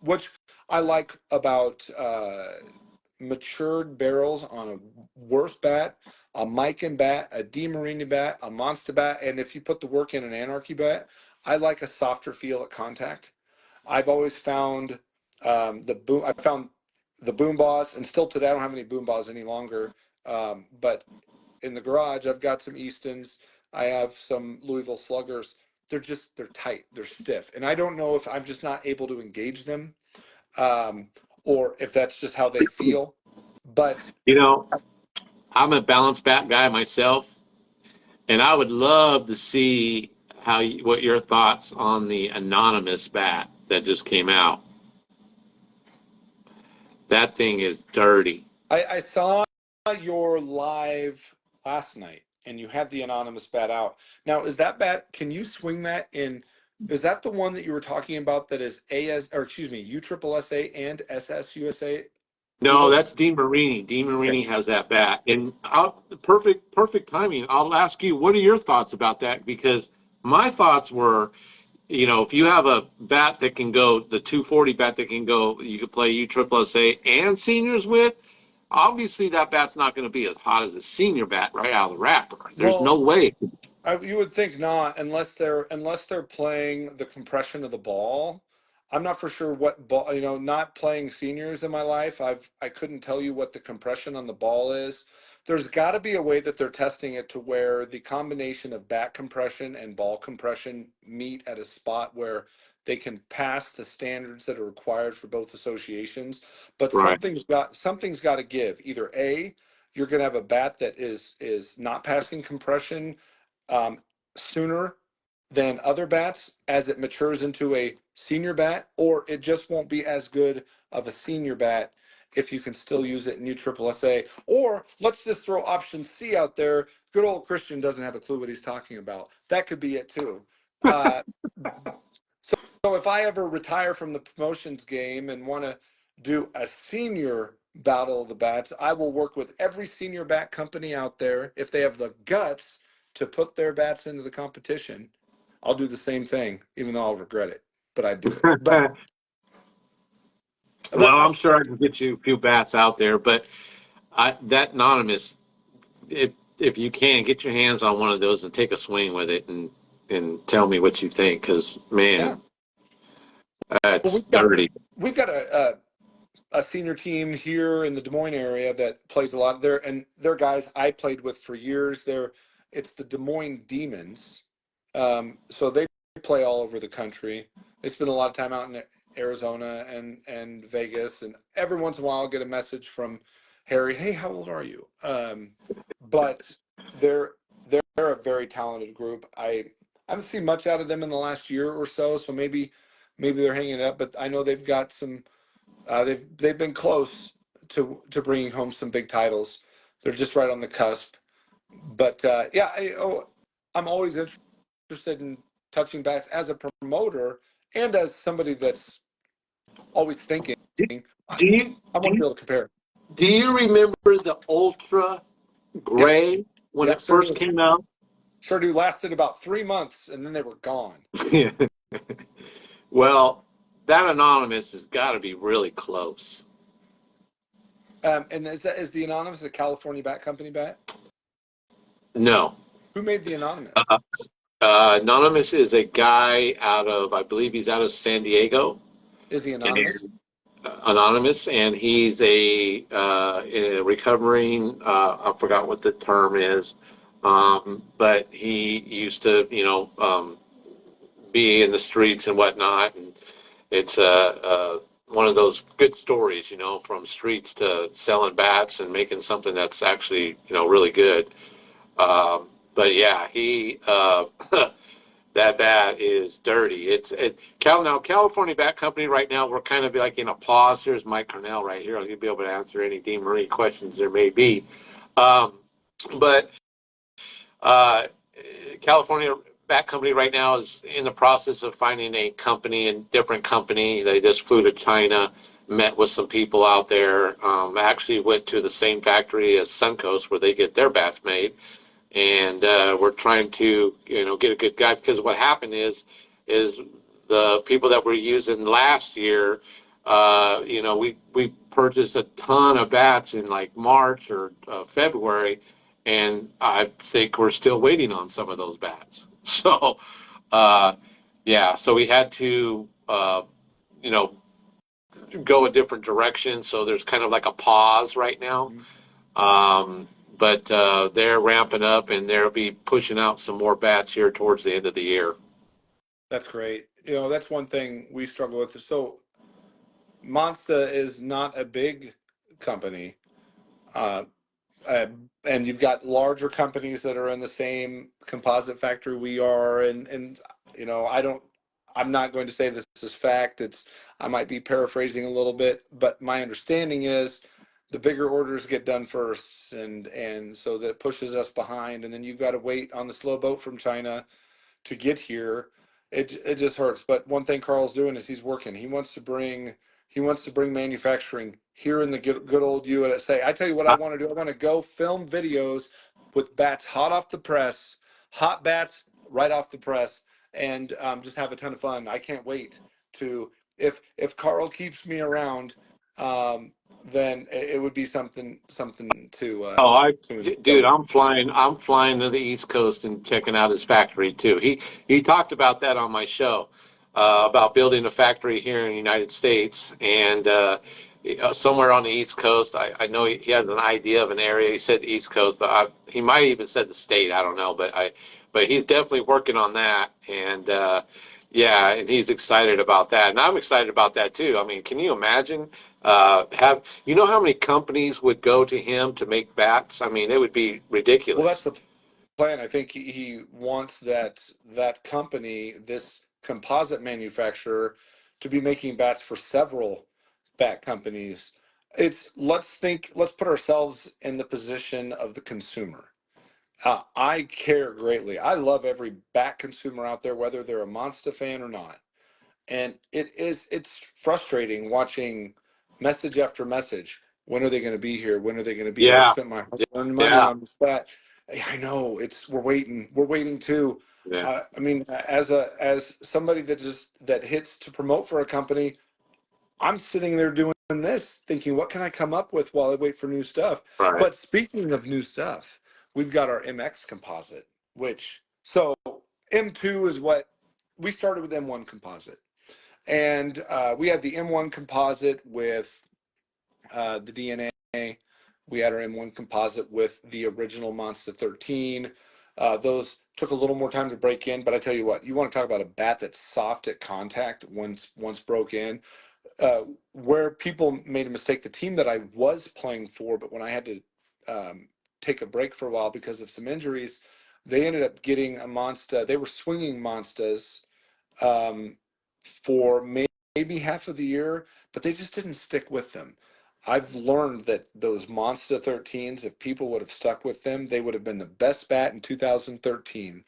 which I like about matured barrels on a worth bat, a Mikan bat, a DeMarini bat, a Monster bat, and if you put the work in an Anarchy bat, I like a softer feel at contact. I've always found I found the Boom Boss, and still today I don't have any Boom Boss any longer. But in the garage, I've got some Eastons. I have some Louisville Sluggers. They're tight, they're stiff, and I don't know if I'm just not able to engage them, or if that's just how they feel. But You know, I'm a balance bat guy myself, and I would love to see what your thoughts on the anonymous bat that just came out. That thing is dirty. I saw your live last night, and you had the anonymous bat out. Now, is that bat? Can you swing that in? Is that the one that you were talking about? That is USSSA and SSUSA? No, that's DeMarini. DeMarini has that bat, and perfect timing. I'll ask you, what are your thoughts about that? Because my thoughts were, if you have a bat that can go, the 240 bat that can go, you could play USSSA and seniors with. Obviously, that bat's not going to be as hot as a senior bat right out of the wrapper. There's no way. You would think not, unless they're playing the compression of the ball. I'm not for sure what ball. Not playing seniors in my life, I couldn't tell you what the compression on the ball is. There's got to be a way that they're testing it to where the combination of bat compression and ball compression meet at a spot where they can pass the standards that are required for both associations. But Right. something's got to give. Either A, you're going to have a bat that is not passing compression sooner than other bats as it matures into a senior bat, or it just won't be as good of a senior bat if you can still use it in USSSA. Or let's just throw option C out there. Good old Christian doesn't have a clue what he's talking about. That could be it too. So if I ever retire from the promotions game and want to do a senior Battle of the Bats, I will work with every senior bat company out there. If they have the guts to put their bats into the competition, I'll do the same thing, even though I'll regret it. But I do it. But Well, I'm sure I can get you a few bats out there, but that anonymous, if you can get your hands on one of those and take a swing with it and tell me what you think, because man, that's dirty. We've got a senior team here in the Des Moines area that plays a lot there, and they're guys I played with for years. It's the Des Moines Demons, So they play all over the country. They spend a lot of time out in Arizona and Vegas, and every once in a while I'll get a message from Harry, "Hey, how old are you?" But they're they're a very talented group. I haven't seen much out of them in the last year or so, so maybe they're hanging it up. But I know they've got some. They've been close to bringing home some big titles. They're just right on the cusp. But yeah, I'm always interested in touching bats as a promoter and as somebody that's always thinking. Do, I, do you I do want to be you able to compare. do you remember the Ultra Yep, Gray when yep, it sure first do. came out? Sure do. Lasted about 3 months and then they were gone. Well, that Anonymous has got to be really close. And is the Anonymous a California Bat Company bat? No. Who made the Anonymous? Anonymous is a guy out of, I believe he's out of San Diego. Is he anonymous? And Anonymous, and he's a recovering. I forgot what the term is, but he used to, be in the streets and whatnot, and it's one of those good stories, from streets to selling bats and making something that's actually, really good. But yeah, he that bat is dirty. Now California Bat Company right now we're kind of like in a pause. Here's Mike Cornell right here. He'll be able to answer any Dean Marie questions there may be. Um, but uh, California Bat Company right now is in the process of finding a company, a different company. They just flew to China, met with some people out there. Actually went to the same factory as Suncoast where they get their bats made, and we're trying to get a good guide, because what happened is the people that were using last year, we purchased a ton of bats in like March or February, and I think we're still waiting on some of those bats. So yeah, so we had to you know go a different direction, so there's kind of like a pause right now. Mhm. But they're ramping up, and they'll be pushing out some more bats here towards the end of the year. That's great. That's one thing we struggle with. So Monsta is not a big company. Uh, uh, and you've got larger companies that are in the same composite factory we are, and I'm not going to say this is fact. I might be paraphrasing a little bit, but my understanding is the bigger orders get done first, and so that pushes us behind, and then you've got to wait on the slow boat from China to get here. It just hurts. But one thing Carl's doing is he's working. He wants to bring manufacturing here in the good old USA. I tell you what I want to do. I want to go film videos with bats hot off the press, hot bats right off the press, and just have a ton of fun. I can't wait to if Carl keeps me around, um, then it would be something Oh, to dude, I'm flying to the East Coast and checking out his factory too. He talked about that on my show, about building a factory here in the United States, and somewhere on the East Coast. I know he has an idea of an area. He said the East Coast, but he might even said the state. I don't know, but he's definitely working on that, and yeah, and he's excited about that, and I'm excited about that too. I mean, can you imagine? Have you know how many companies would go to him to make bats? I mean, it would be well, that's ridiculous. the plan. I think he wants that company, this composite manufacturer, to be making bats for several bat companies. Let's put ourselves in the position of the consumer. I care greatly. I love every bat consumer out there, whether they're a Monster fan or not. And it's frustrating watching message after message. When are they going to be here? When are they going to be here? I Yeah, spent my hard-earned money yeah, on this bat. I know we're waiting too. yeah. I mean, as somebody that hits to promote for a company, I'm sitting there doing this, thinking, what can I come up with while I wait for new stuff? Right. But speaking of new stuff, we've got our MX composite, so M2 is what we started with M1 composite. And we had the M1 composite with the DNA. We had our M1 composite with the original Monster 13. took a little more time to break in, but I tell you what, you want to talk about a bat that's soft at contact once broke in. Where people made a mistake, the team that I was playing for, but when I had to take a break for a while because of some injuries, they ended up getting a monster. They were swinging monsters for maybe half of the year, but they just didn't stick with them. I've learned that those Monster 13s, if people would have stuck with them, they would have been the best bat in 2013.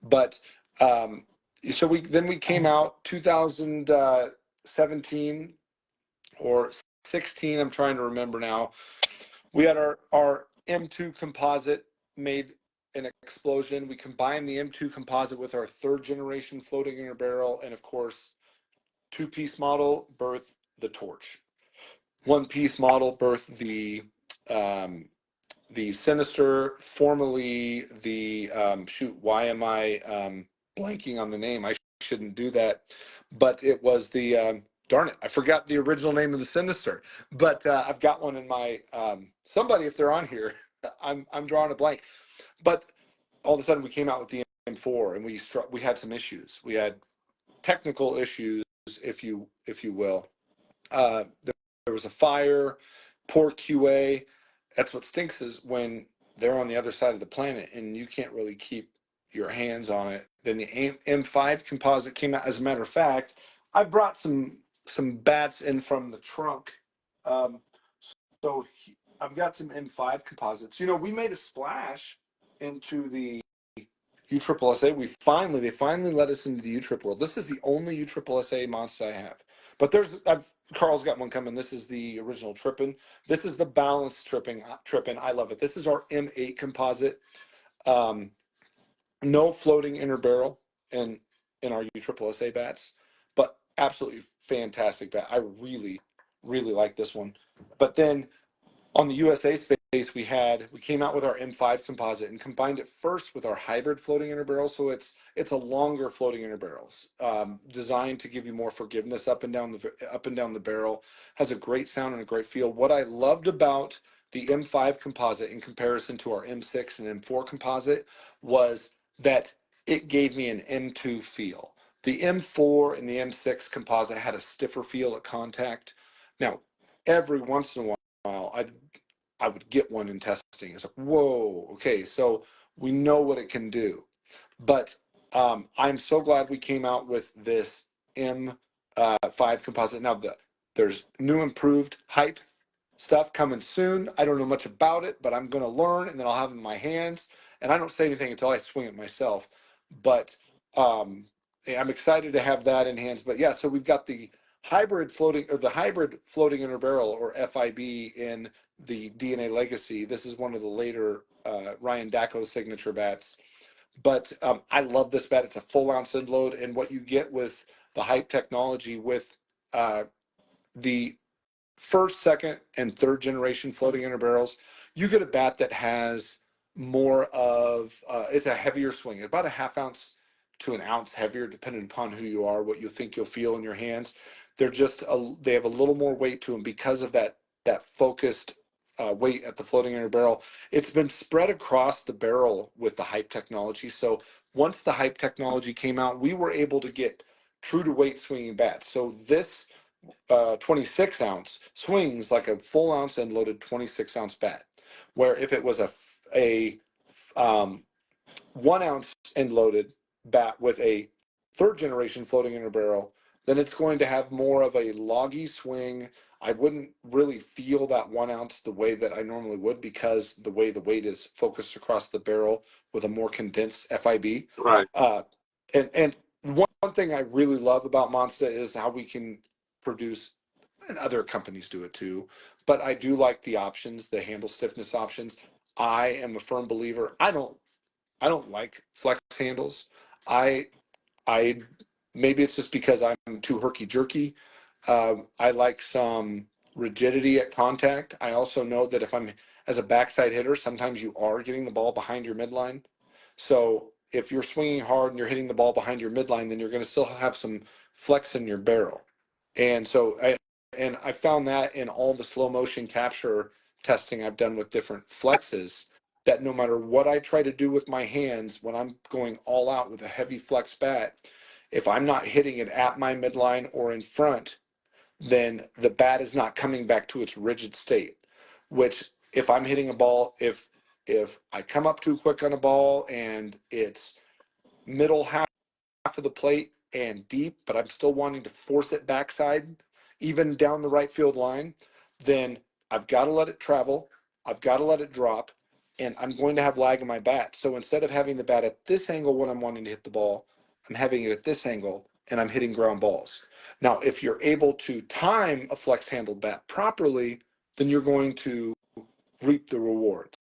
But so we came out 2017 or 16. I'm trying to remember now. We had our M2 composite made an explosion. We combined the M2 composite with our third generation floating inner barrel, and of course, two-piece model birthed the Torch. One-piece model birthed the Sinister, formerly the shoot. Why am I blanking on the name? I shouldn't do that, but it was the darn it, I forgot the original name of the Sinister. But I've got one in my somebody if they're on here. I'm drawing a blank. But all of a sudden we came out with the M4 and we had some issues. We had technical issues, if you will. There was a fire, poor QA. That's what stinks is when they're on the other side of the planet and you can't really keep your hands on it. Then the M5 composite came out. As a matter of fact, I brought some bats in from the trunk. Um, I've got some M5 composites. We made a splash into the USSSA. They finally let us into the U-Trip world. This is the only USSSA monster I have. But Carl's got one coming. This is the original Trippin. This is the balanced Trippin. I love it. This is our M8 composite. No floating inner barrel in our USSSA bats, but absolutely fantastic bat. I really, really like this one. But then on the USA space, we came out with our M5 composite and combined it first with our hybrid floating inner barrel. So it's a longer floating inner barrels, designed to give you more forgiveness up and down the barrel. Has a great sound and a great feel. What I loved about the M5 composite in comparison to our M6 and M4 composite was that it gave me an M2 feel. The M4 and the M6 composite had a stiffer feel at contact. Now, every once in a while, I would get one in testing. It's like, whoa, okay, so we know what it can do. But I'm so glad we came out with this M5 composite. Now, there's new improved hype stuff coming soon. I don't know much about it, but I'm going to learn, and then I'll have it in my hands. And I don't say anything until I swing it myself. But I'm excited to have that in hands. But yeah, so we've got the hybrid floating inner barrel, or FIB, in the DNA Legacy. This is one of the later Ryan Dacko signature bats. But I love this bat. It's a full ounce end load, and what you get with the hype technology with the first, second, and third generation floating inner barrels, you get a bat that has more of it's a heavier swing, about a half ounce to an ounce heavier, depending upon who you are, what you think you'll feel in your hands. They have a little more weight to them because of that focused weight at the floating inner barrel. It's been spread across the barrel with the hype technology. So once the hype technology came out, we were able to get true to weight swinging bats. So this 26 ounce swings like a full ounce and loaded 26 ounce bat, where if it was a 1 ounce end loaded bat with a third generation floating inner barrel, then it's going to have more of a loggy swing. I wouldn't really feel that 1 ounce the way that I normally would, because the way the weight is focused across the barrel with a more condensed FIB. Right. And one thing I really love about Monster is how we can produce, and other companies do it too, but I do like the options, the handle stiffness options. I am a firm believer. I don't like flex handles. I maybe it's just because I'm too herky jerky. I like some rigidity at contact. I also know that if I'm as a backside hitter, sometimes you are getting the ball behind your midline. So if you're swinging hard and you're hitting the ball behind your midline, then you're going to still have some flex in your barrel. And so I found that in all the slow motion capture testing I've done with different flexes, that no matter what I try to do with my hands, when I'm going all out with a heavy flex bat, if I'm not hitting it at my midline or in front, then the bat is not coming back to its rigid state. Which, if I'm hitting a ball, if I come up too quick on a ball and it's middle half of the plate and deep, but I'm still wanting to force it backside, even down the right field line, then I've got to let it travel. I've got to let it drop, and I'm going to have lag in my bat. So instead of having the bat at this angle when I'm wanting to hit the ball, I'm having it at this angle and I'm hitting ground balls. Now, if you're able to time a flex handled bat properly, then you're going to reap the rewards.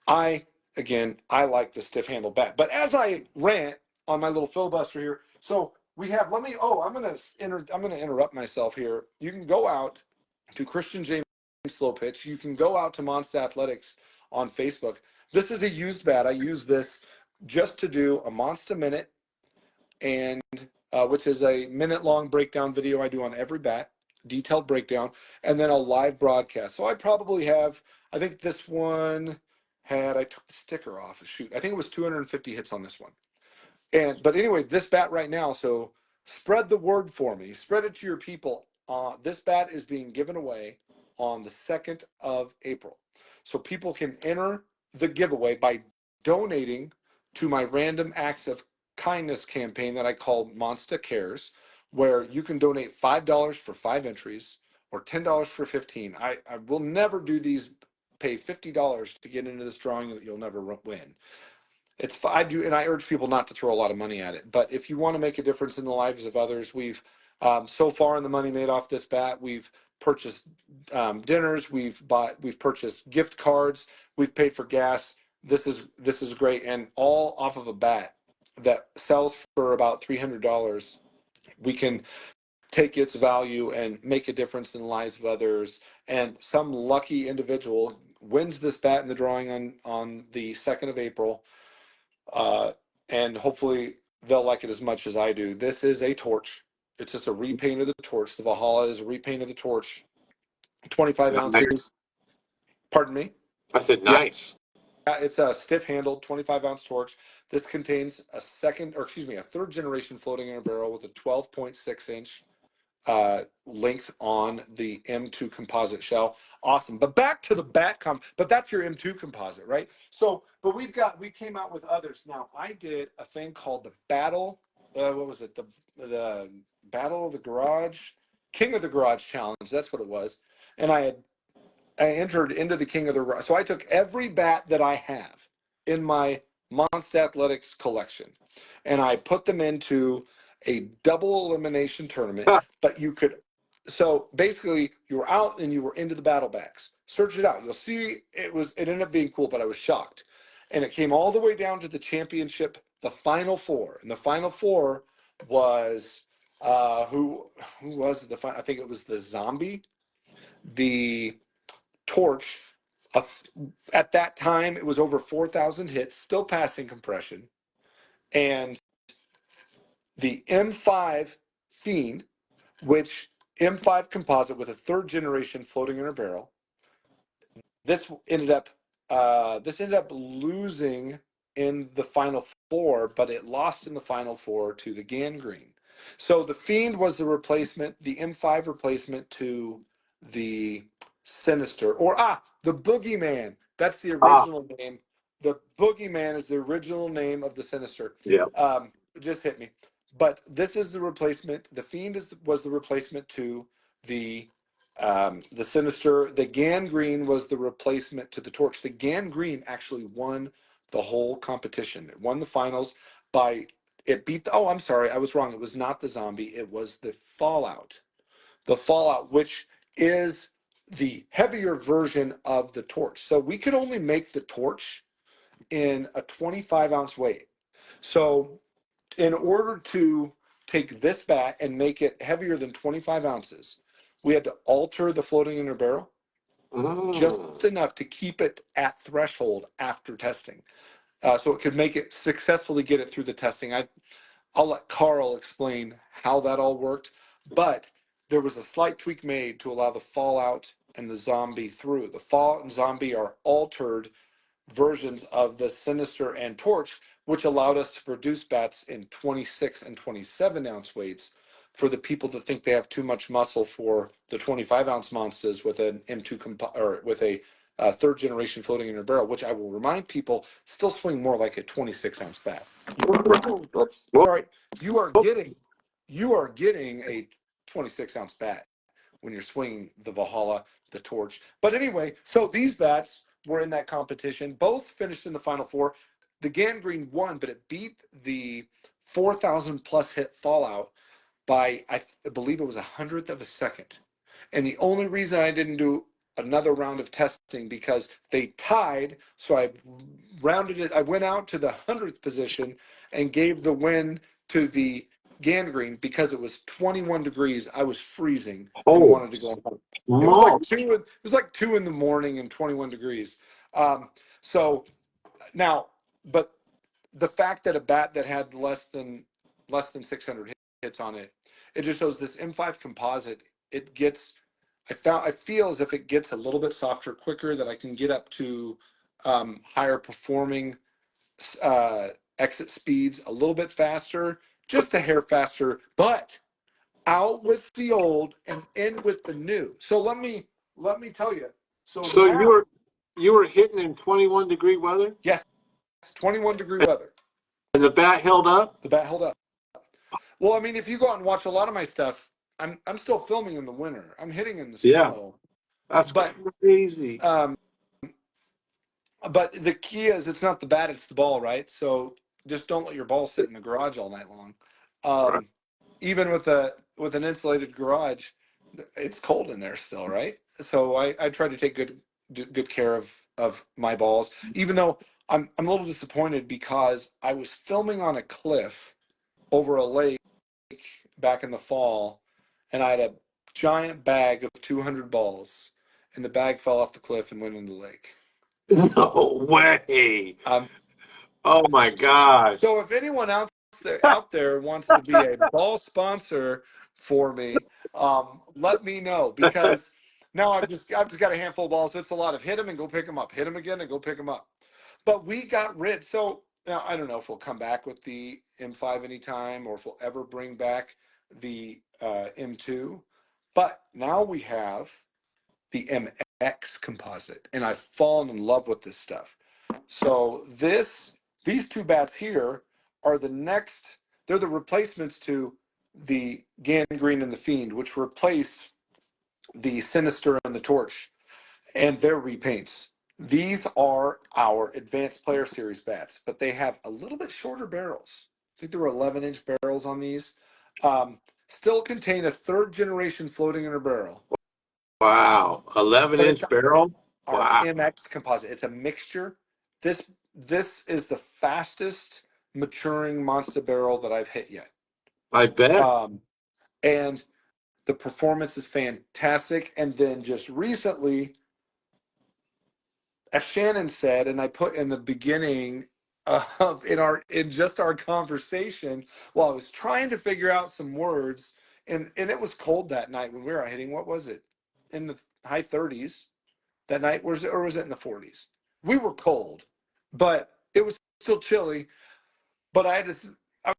I, again, I like the stiff handle bat. But as I rant on my little filibuster here, so we have, I'm gonna interrupt myself here. You can go out to Christian James Slow Pitch. You can go out to Monster Athletics on Facebook. This is a used bat. I use this just to do a Monster Minute, and which is a minute-long breakdown video I do on every bat, detailed breakdown, and then a live broadcast. So I probably have, I think this one had, I took the sticker off. Shoot, I think it was 250 hits on this one. But anyway, this bat right now, so spread the word for me. Spread it to your people. This bat is being given away on the 2nd of April. So people can enter the giveaway by donating to my random acts of kindness campaign that I call Monster Cares, where you can donate $5 for 5 entries or $10 for 15. I will never do these, pay $50 to get into this drawing that you'll never win. I do, and I urge people not to throw a lot of money at it. But if you want to make a difference in the lives of others, we've so far in the money made off this bat, we've purchased dinners, we've purchased gift cards, we've paid for gas. This is great, and all off of a bat that sells for about $300. We can take its value and make a difference in the lives of others. And some lucky individual wins this bat in the drawing on the 2nd of April. And hopefully they'll like it as much as I do. This is a torch. It's just a repaint of the torch. The Valhalla is a repaint of the torch. 25 ounces. Pardon me? I said nice. Yeah, it's a stiff handled 25 ounce torch. This contains a third generation floating inner barrel with a 12.6 inch length on the M2 composite shell. Awesome. But back to the but that's your M2 composite, right? So, but we came out with others. Now, I did a thing called the Battle, what was it? The Battle of the Garage, King of the Garage Challenge. That's what it was. And I entered into the King of the Garage. So I took every bat that I have in my Monster Athletics collection and I put them into a double elimination tournament. But so basically you were out and you were into the battle backs. Search it out. You'll see it ended up being cool, but I was shocked. And it came all the way down to the championship, the Final Four. And the Final Four was who was the final? I think it was the Zombie, the Torch. At that time, it was over 4,000 hits, still passing compression. And the M5 Fiend, which M5 composite with a 3rd generation floating inner barrel. This ended up losing in the Final Four, but it lost in the Final Four to the Gangrene. So the Fiend was the replacement, the M5 replacement to the Sinister, the Boogeyman. That's the original name. The Boogeyman is the original name of the Sinister. Yeah. Just hit me. But this is the replacement. The Fiend was the replacement to the Sinister. The Gangrene was the replacement to the Torch. The Gangrene actually won the whole competition. It won the finals I'm sorry, I was wrong. It was not the Zombie. It was the Fallout. The Fallout, which is the heavier version of the Torch. So we could only make the Torch in a 25 ounce weight. So in order to take this bat and make it heavier than 25 ounces, we had to alter the floating inner barrel just enough to keep it at threshold after testing. So it could make it successfully get it through the testing. I'll let Carl explain how that all worked, but there was a slight tweak made to allow the Fallout and the Zombie through. The Fallout and Zombie are altered versions of the Sinister and Torch, which allowed us to produce bats in 26 and 27 ounce weights for the people that think they have too much muscle for the 25 ounce monsters with an M2 or with a third generation floating in your barrel, which I will remind people still swing more like a 26 ounce bat. Oops, sorry. You are getting a 26 ounce bat when you're swinging the Valhalla, the Torch. But anyway, so these bats were in that competition. Both finished in the final four. The Gangrene won, but it beat the 4,000 plus hit Fallout by, I believe it was 100th of a second. And the only reason I didn't do another round of testing because they tied, so I rounded it. I went out to the 100th position and gave the win to the Gangrene because it was 21 degrees. I was freezing and wanted to go home. It was like two. It was like 2 in the morning and 21 degrees. So now, but the fact that a bat that had less than 600 hits on it, it just shows this M5 composite. It gets, I feel as if it gets a little bit softer quicker, that I can get up to higher performing exit speeds a little bit faster, just a hair faster, but out with the old and in with the new. So let me tell you. So now, you were hitting in 21 degree weather, yes, 21 degree weather. and the bat held up. The bat held up. Well, I mean, if you go out and watch a lot of my stuff, I'm still filming in the winter. I'm hitting in the snow. That's But crazy. But the key is it's not the bat, it's the ball, right? So just don't let your ball sit in the garage all night long. Right. Even with an insulated garage, it's cold in there still, right? So I try to take good care of my balls, even though I'm a little disappointed because I was filming on a cliff over a lake back in the fall, and I had a giant bag of 200 balls, and the bag fell off the cliff and went into the lake. No way. Oh my gosh. So if anyone out there wants to be a ball sponsor for me, let me know, because now I've just got a handful of balls. So it's a lot of hit them and go pick them up, hit them again and go pick them up. But we got rid. So now I don't know if we'll come back with the M5 anytime or if we'll ever bring back the M2. But now we have the MX composite, and I've fallen in love with this stuff. So these two bats here are they're the replacements to the Gangrene and the Fiend, which replace the Sinister and the Torch, and they're repaints. These are our Advanced Player Series bats, but they have a little bit shorter barrels. I think there were 11-inch barrels on these. Still contain a third generation floating inner barrel. Wow. 11-inch barrel. Our Wow. MX composite. It's a mixture. This is the fastest maturing monster barrel that I've hit yet. I bet. And the performance is fantastic. And then just recently, as Shannon said, and I put in the beginning of in just our conversation, while I was trying to figure out some words, and it was cold that night when we were hitting. What was it? In the high 30s that night, or was it in the 40s? We were cold, but it was still chilly. But I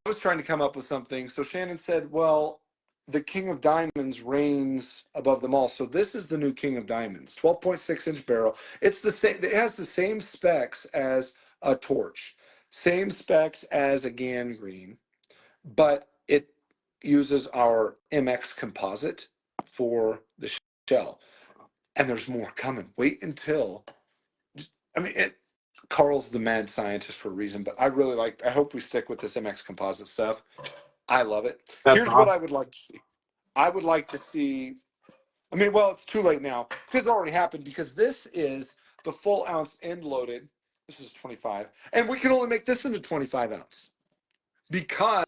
was trying to come up with something. So Shannon said, well, the King of Diamonds reigns above them all. So this is the new King of Diamonds, 12.6-inch barrel. It's the same. It has the same specs as a Torch, same specs as a Gangrene, but it uses our MX composite for the shell. And there's more coming. Wait until, I mean, Carl's the mad scientist for a reason, but I hope we stick with this MX composite stuff. I love it. Here's what I would like to see. I would like to see, I mean, well, it's too late now because it already happened, because this is the full ounce end loaded. This is 25. And we can only make this into 25 ounce because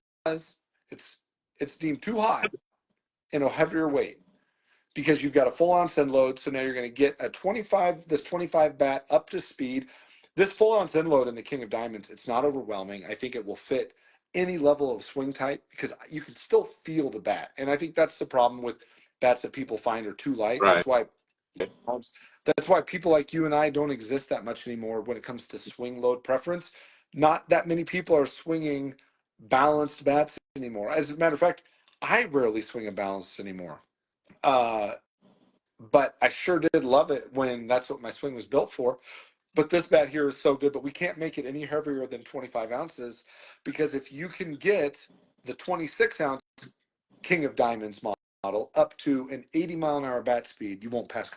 it's deemed too high and a heavier weight, because you've got a full ounce end load. So now you're going to get this 25 bat up to speed. This full ounce end load in the King of Diamonds, it's not overwhelming. I think it will fit any level of swing type because you can still feel the bat. And I think that's the problem with bats that people find are too light. Right. That's why balance. That's why people like you and I don't exist that much anymore when it comes to swing load preference. Not that many people are swinging balanced bats anymore. As a matter of fact, I rarely swing a balanced anymore. But I sure did love it when that's what my swing was built for. But this bat here is so good, but we can't make it any heavier than 25 ounces, because if you can get the 26 ounce King of Diamonds model up to an 80-mile-an-hour bat speed, you won't pass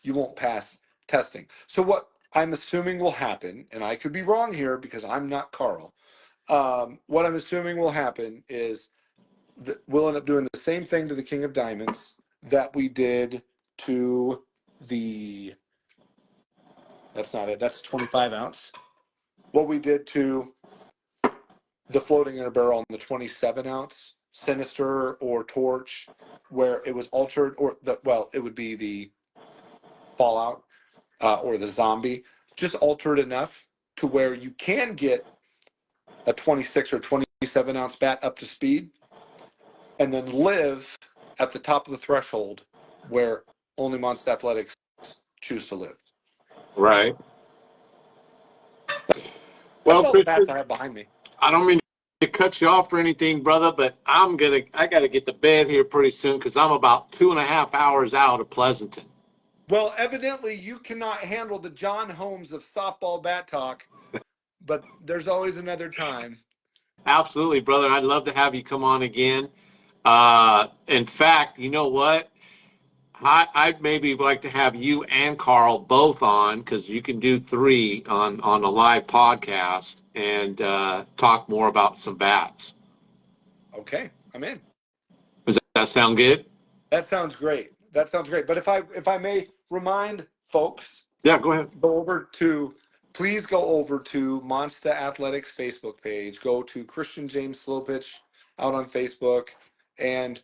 you won't pass testing. So what I'm assuming will happen, and I could be wrong here because I'm not Carl. What I'm assuming will happen is that we'll end up doing the same thing to the King of Diamonds that we did to the. That's not it. That's 25 ounce. What we did to the floating in a barrel on the 27 ounce Sinister or Torch, where it was altered, or it would be the Fallout or the Zombie, just altered enough to where you can get a 26 or 27 ounce bat up to speed, and then live at the top of the threshold where only Monster Athletics choose to live. Right. That's Well, all the bats Christian, I have behind me. I don't mean to cut you off or anything, brother, but I gotta get to bed here pretty soon because I'm about 2.5 hours out of Pleasanton. Well, evidently you cannot handle the John Holmes of softball bat talk, but there's always another time. Absolutely, brother. I'd love to have you come on again. In fact, you know what? I'd maybe like to have you and Carl both on because you can do three on a live podcast and talk more about some bats. Okay, I'm in. Does that sound good? That sounds great. That sounds great. But if I may remind folks, Yeah, go ahead. please go over to Monster Athletics Facebook page. Go to Christian James Slowpitch out on Facebook, and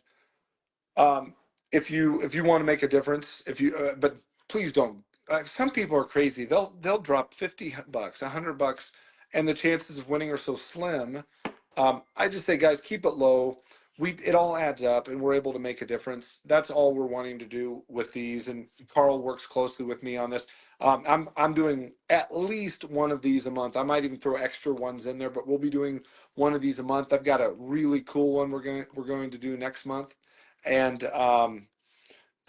if you want to make a difference, but please don't. Some people are crazy. They'll drop $50, $100, and the chances of winning are so slim. I just say, guys, keep it low. It all adds up, and we're able to make a difference. That's all we're wanting to do with these. And Carl works closely with me on this. I'm doing at least one of these a month. I might even throw extra ones in there, but we'll be doing one of these a month. I've got a really cool one we're going to do next month, and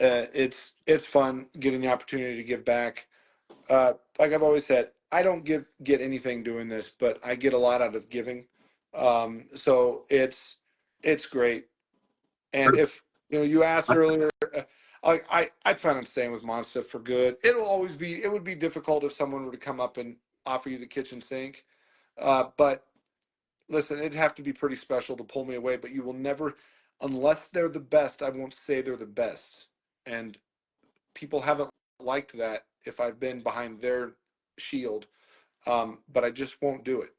it's fun getting the opportunity to give back. Like I've always said, I don't get anything doing this, but I get a lot out of giving. So it's great. And if you asked earlier, I plan on staying with Monster for good. It would be difficult if someone were to come up and offer you the kitchen sink. But listen, it'd have to be pretty special to pull me away. But you will never, unless they're the best. I won't say they're the best. And people haven't liked that if I've been behind their shield. But I just won't do it.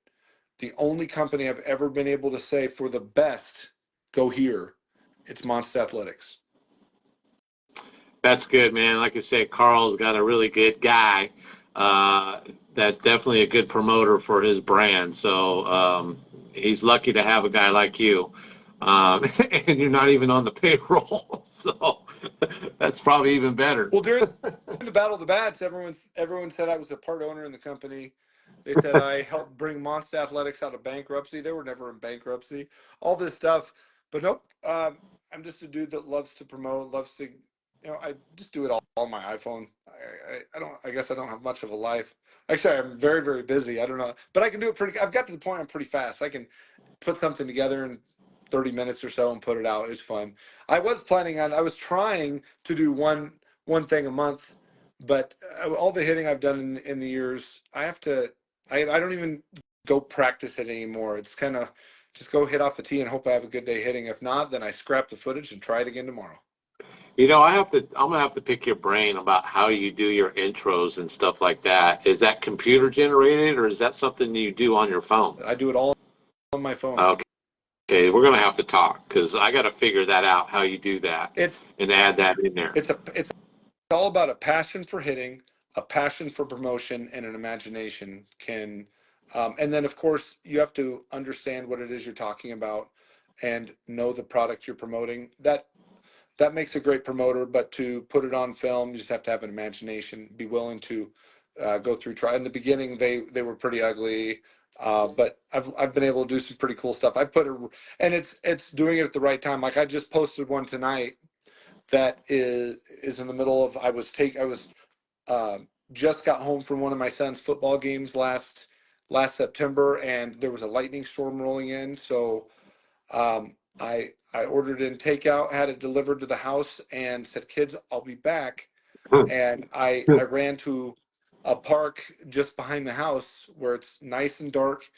The only company I've ever been able to say for the best, go here, it's Monster Athletics. That's good, man. Like I said, Carl's got a really good guy. That definitely a good promoter for his brand. So he's lucky to have a guy like you. And you're not even on the payroll. So that's probably even better. Well, during the Battle of the Bats, everyone said I was a part owner in the company. They said I helped bring Monster Athletics out of bankruptcy. They were never in bankruptcy. All this stuff, but nope. I'm just a dude that loves to promote, loves to, I just do it all on my iPhone. I don't. I guess I don't have much of a life. Actually, I'm very, very busy. I don't know, but I can do it pretty. I've got to the point I'm pretty fast. I can put something together in 30 minutes or so and put it out. It's fun. I was trying to do one thing a month, but all the hitting I've done in the years, I don't even go practice it anymore. It's kind of just go hit off the tee and hope I have a good day hitting. If not, then I scrap the footage and try it again tomorrow. I'm gonna have to pick your brain about how you do your intros and stuff like that. Is that computer generated or is that something you do on your phone? I do it all on my phone. Okay, we're gonna have to talk because I got to figure that out how you do that and add that in there. It's all about a passion for hitting, a passion for promotion, and an imagination. And then of course you have to understand what it is you're talking about and know the product you're promoting. That that makes a great promoter. But to put it on film, you just have to have an imagination, be willing to go through try. In the beginning, they were pretty ugly, but I've been able to do some pretty cool stuff. And it's doing it at the right time. Like I just posted one tonight that is in the middle of I was just got home from one of my son's football games last September, and there was a lightning storm rolling in. So I ordered in takeout, had it delivered to the house, and said, "Kids, I'll be back." And I ran to a park just behind the house where it's nice and dark,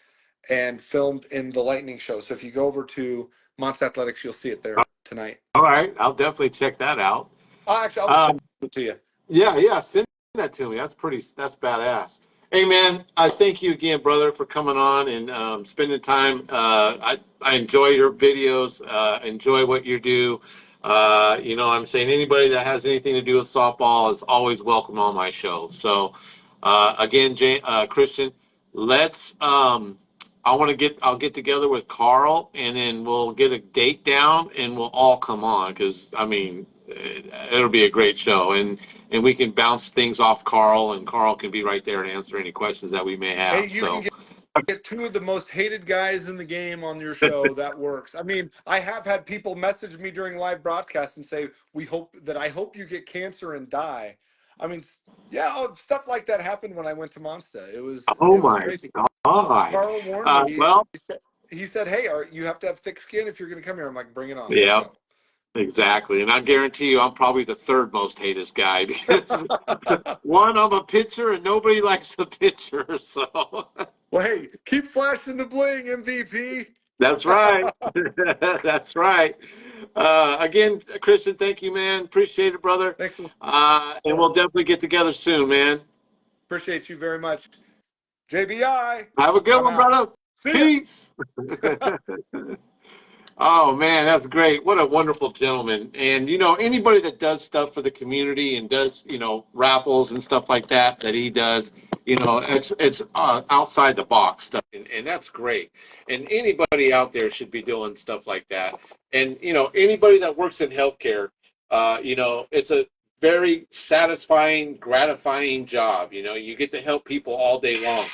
and filmed in the lightning show. So if you go over to Monster Athletics, you'll see it there tonight. All right, I'll definitely check that out. I'll just send it to you. Yeah, send that to me. That's badass. Hey, man, I thank you again, brother, for coming on and spending time. I enjoy your videos, enjoy what you do. I'm saying anybody that has anything to do with softball is always welcome on my show. So, again, Christian, I'll get together with Carl, and then we'll get a date down, and we'll all come on because, I mean, it'll be a great show, and we can bounce things off Carl, and Carl can be right there and answer any questions that we may have. Hey, you can get two of the most hated guys in the game on your show. That works. I mean, I have had people message me during live broadcasts and say, I hope you get cancer and die. I mean, yeah, stuff like that happened when I went to Monster. It was my crazy. God. Carl warned me. Well, he said, "Hey, you have to have thick skin if you're going to come here." I'm like, "Bring it on." yeah. Let's go. Exactly. And I guarantee you, I'm probably the third most hated guy because one, I'm a pitcher and nobody likes the pitcher. So, well, hey, keep flashing the bling, MVP. That's right. That's right. Again, Christian, thank you, man. Appreciate it, brother. Thanks. And we'll definitely get together soon, man. Appreciate you very much. JBI. Have a good one, brother. See Peace. Oh man, that's great. What a wonderful gentleman. And anybody that does stuff for the community and does, raffles and stuff like that he does, it's outside the box stuff. And that's great. And anybody out there should be doing stuff like that. And anybody that works in healthcare, it's a very satisfying, gratifying job. You get to help people all day long.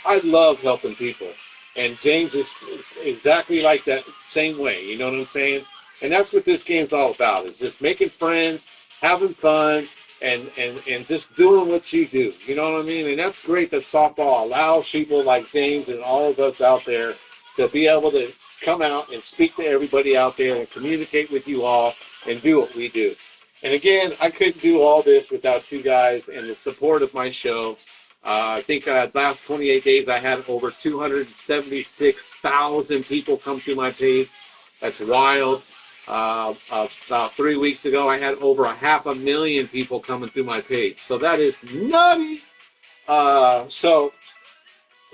I love helping people. And James is exactly like that, same way. You know what I'm saying? And that's what this game's all about, is just making friends, having fun, and just doing what you do. You know what I mean? And that's great that softball allows people like James and all of us out there to be able to come out and speak to everybody out there and communicate with you all and do what we do. And again, I couldn't do all this without you guys and the support of my show. I think last 28 days I had over 276,000 people come to my page. That's wild. About 3 weeks ago, I had over 500,000 people coming through my page. So that is nutty. So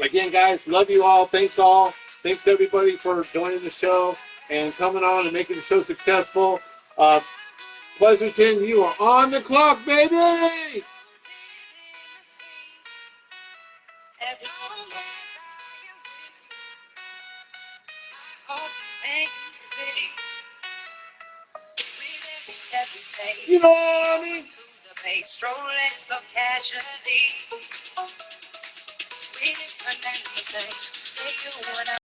again, guys, love you all. Thanks all. Thanks everybody for joining the show and coming on and making the show successful. Pleasanton, you are on the clock, baby. As long as I used to be. You know what I mean? To the base, strolling so casually. We didn't the same.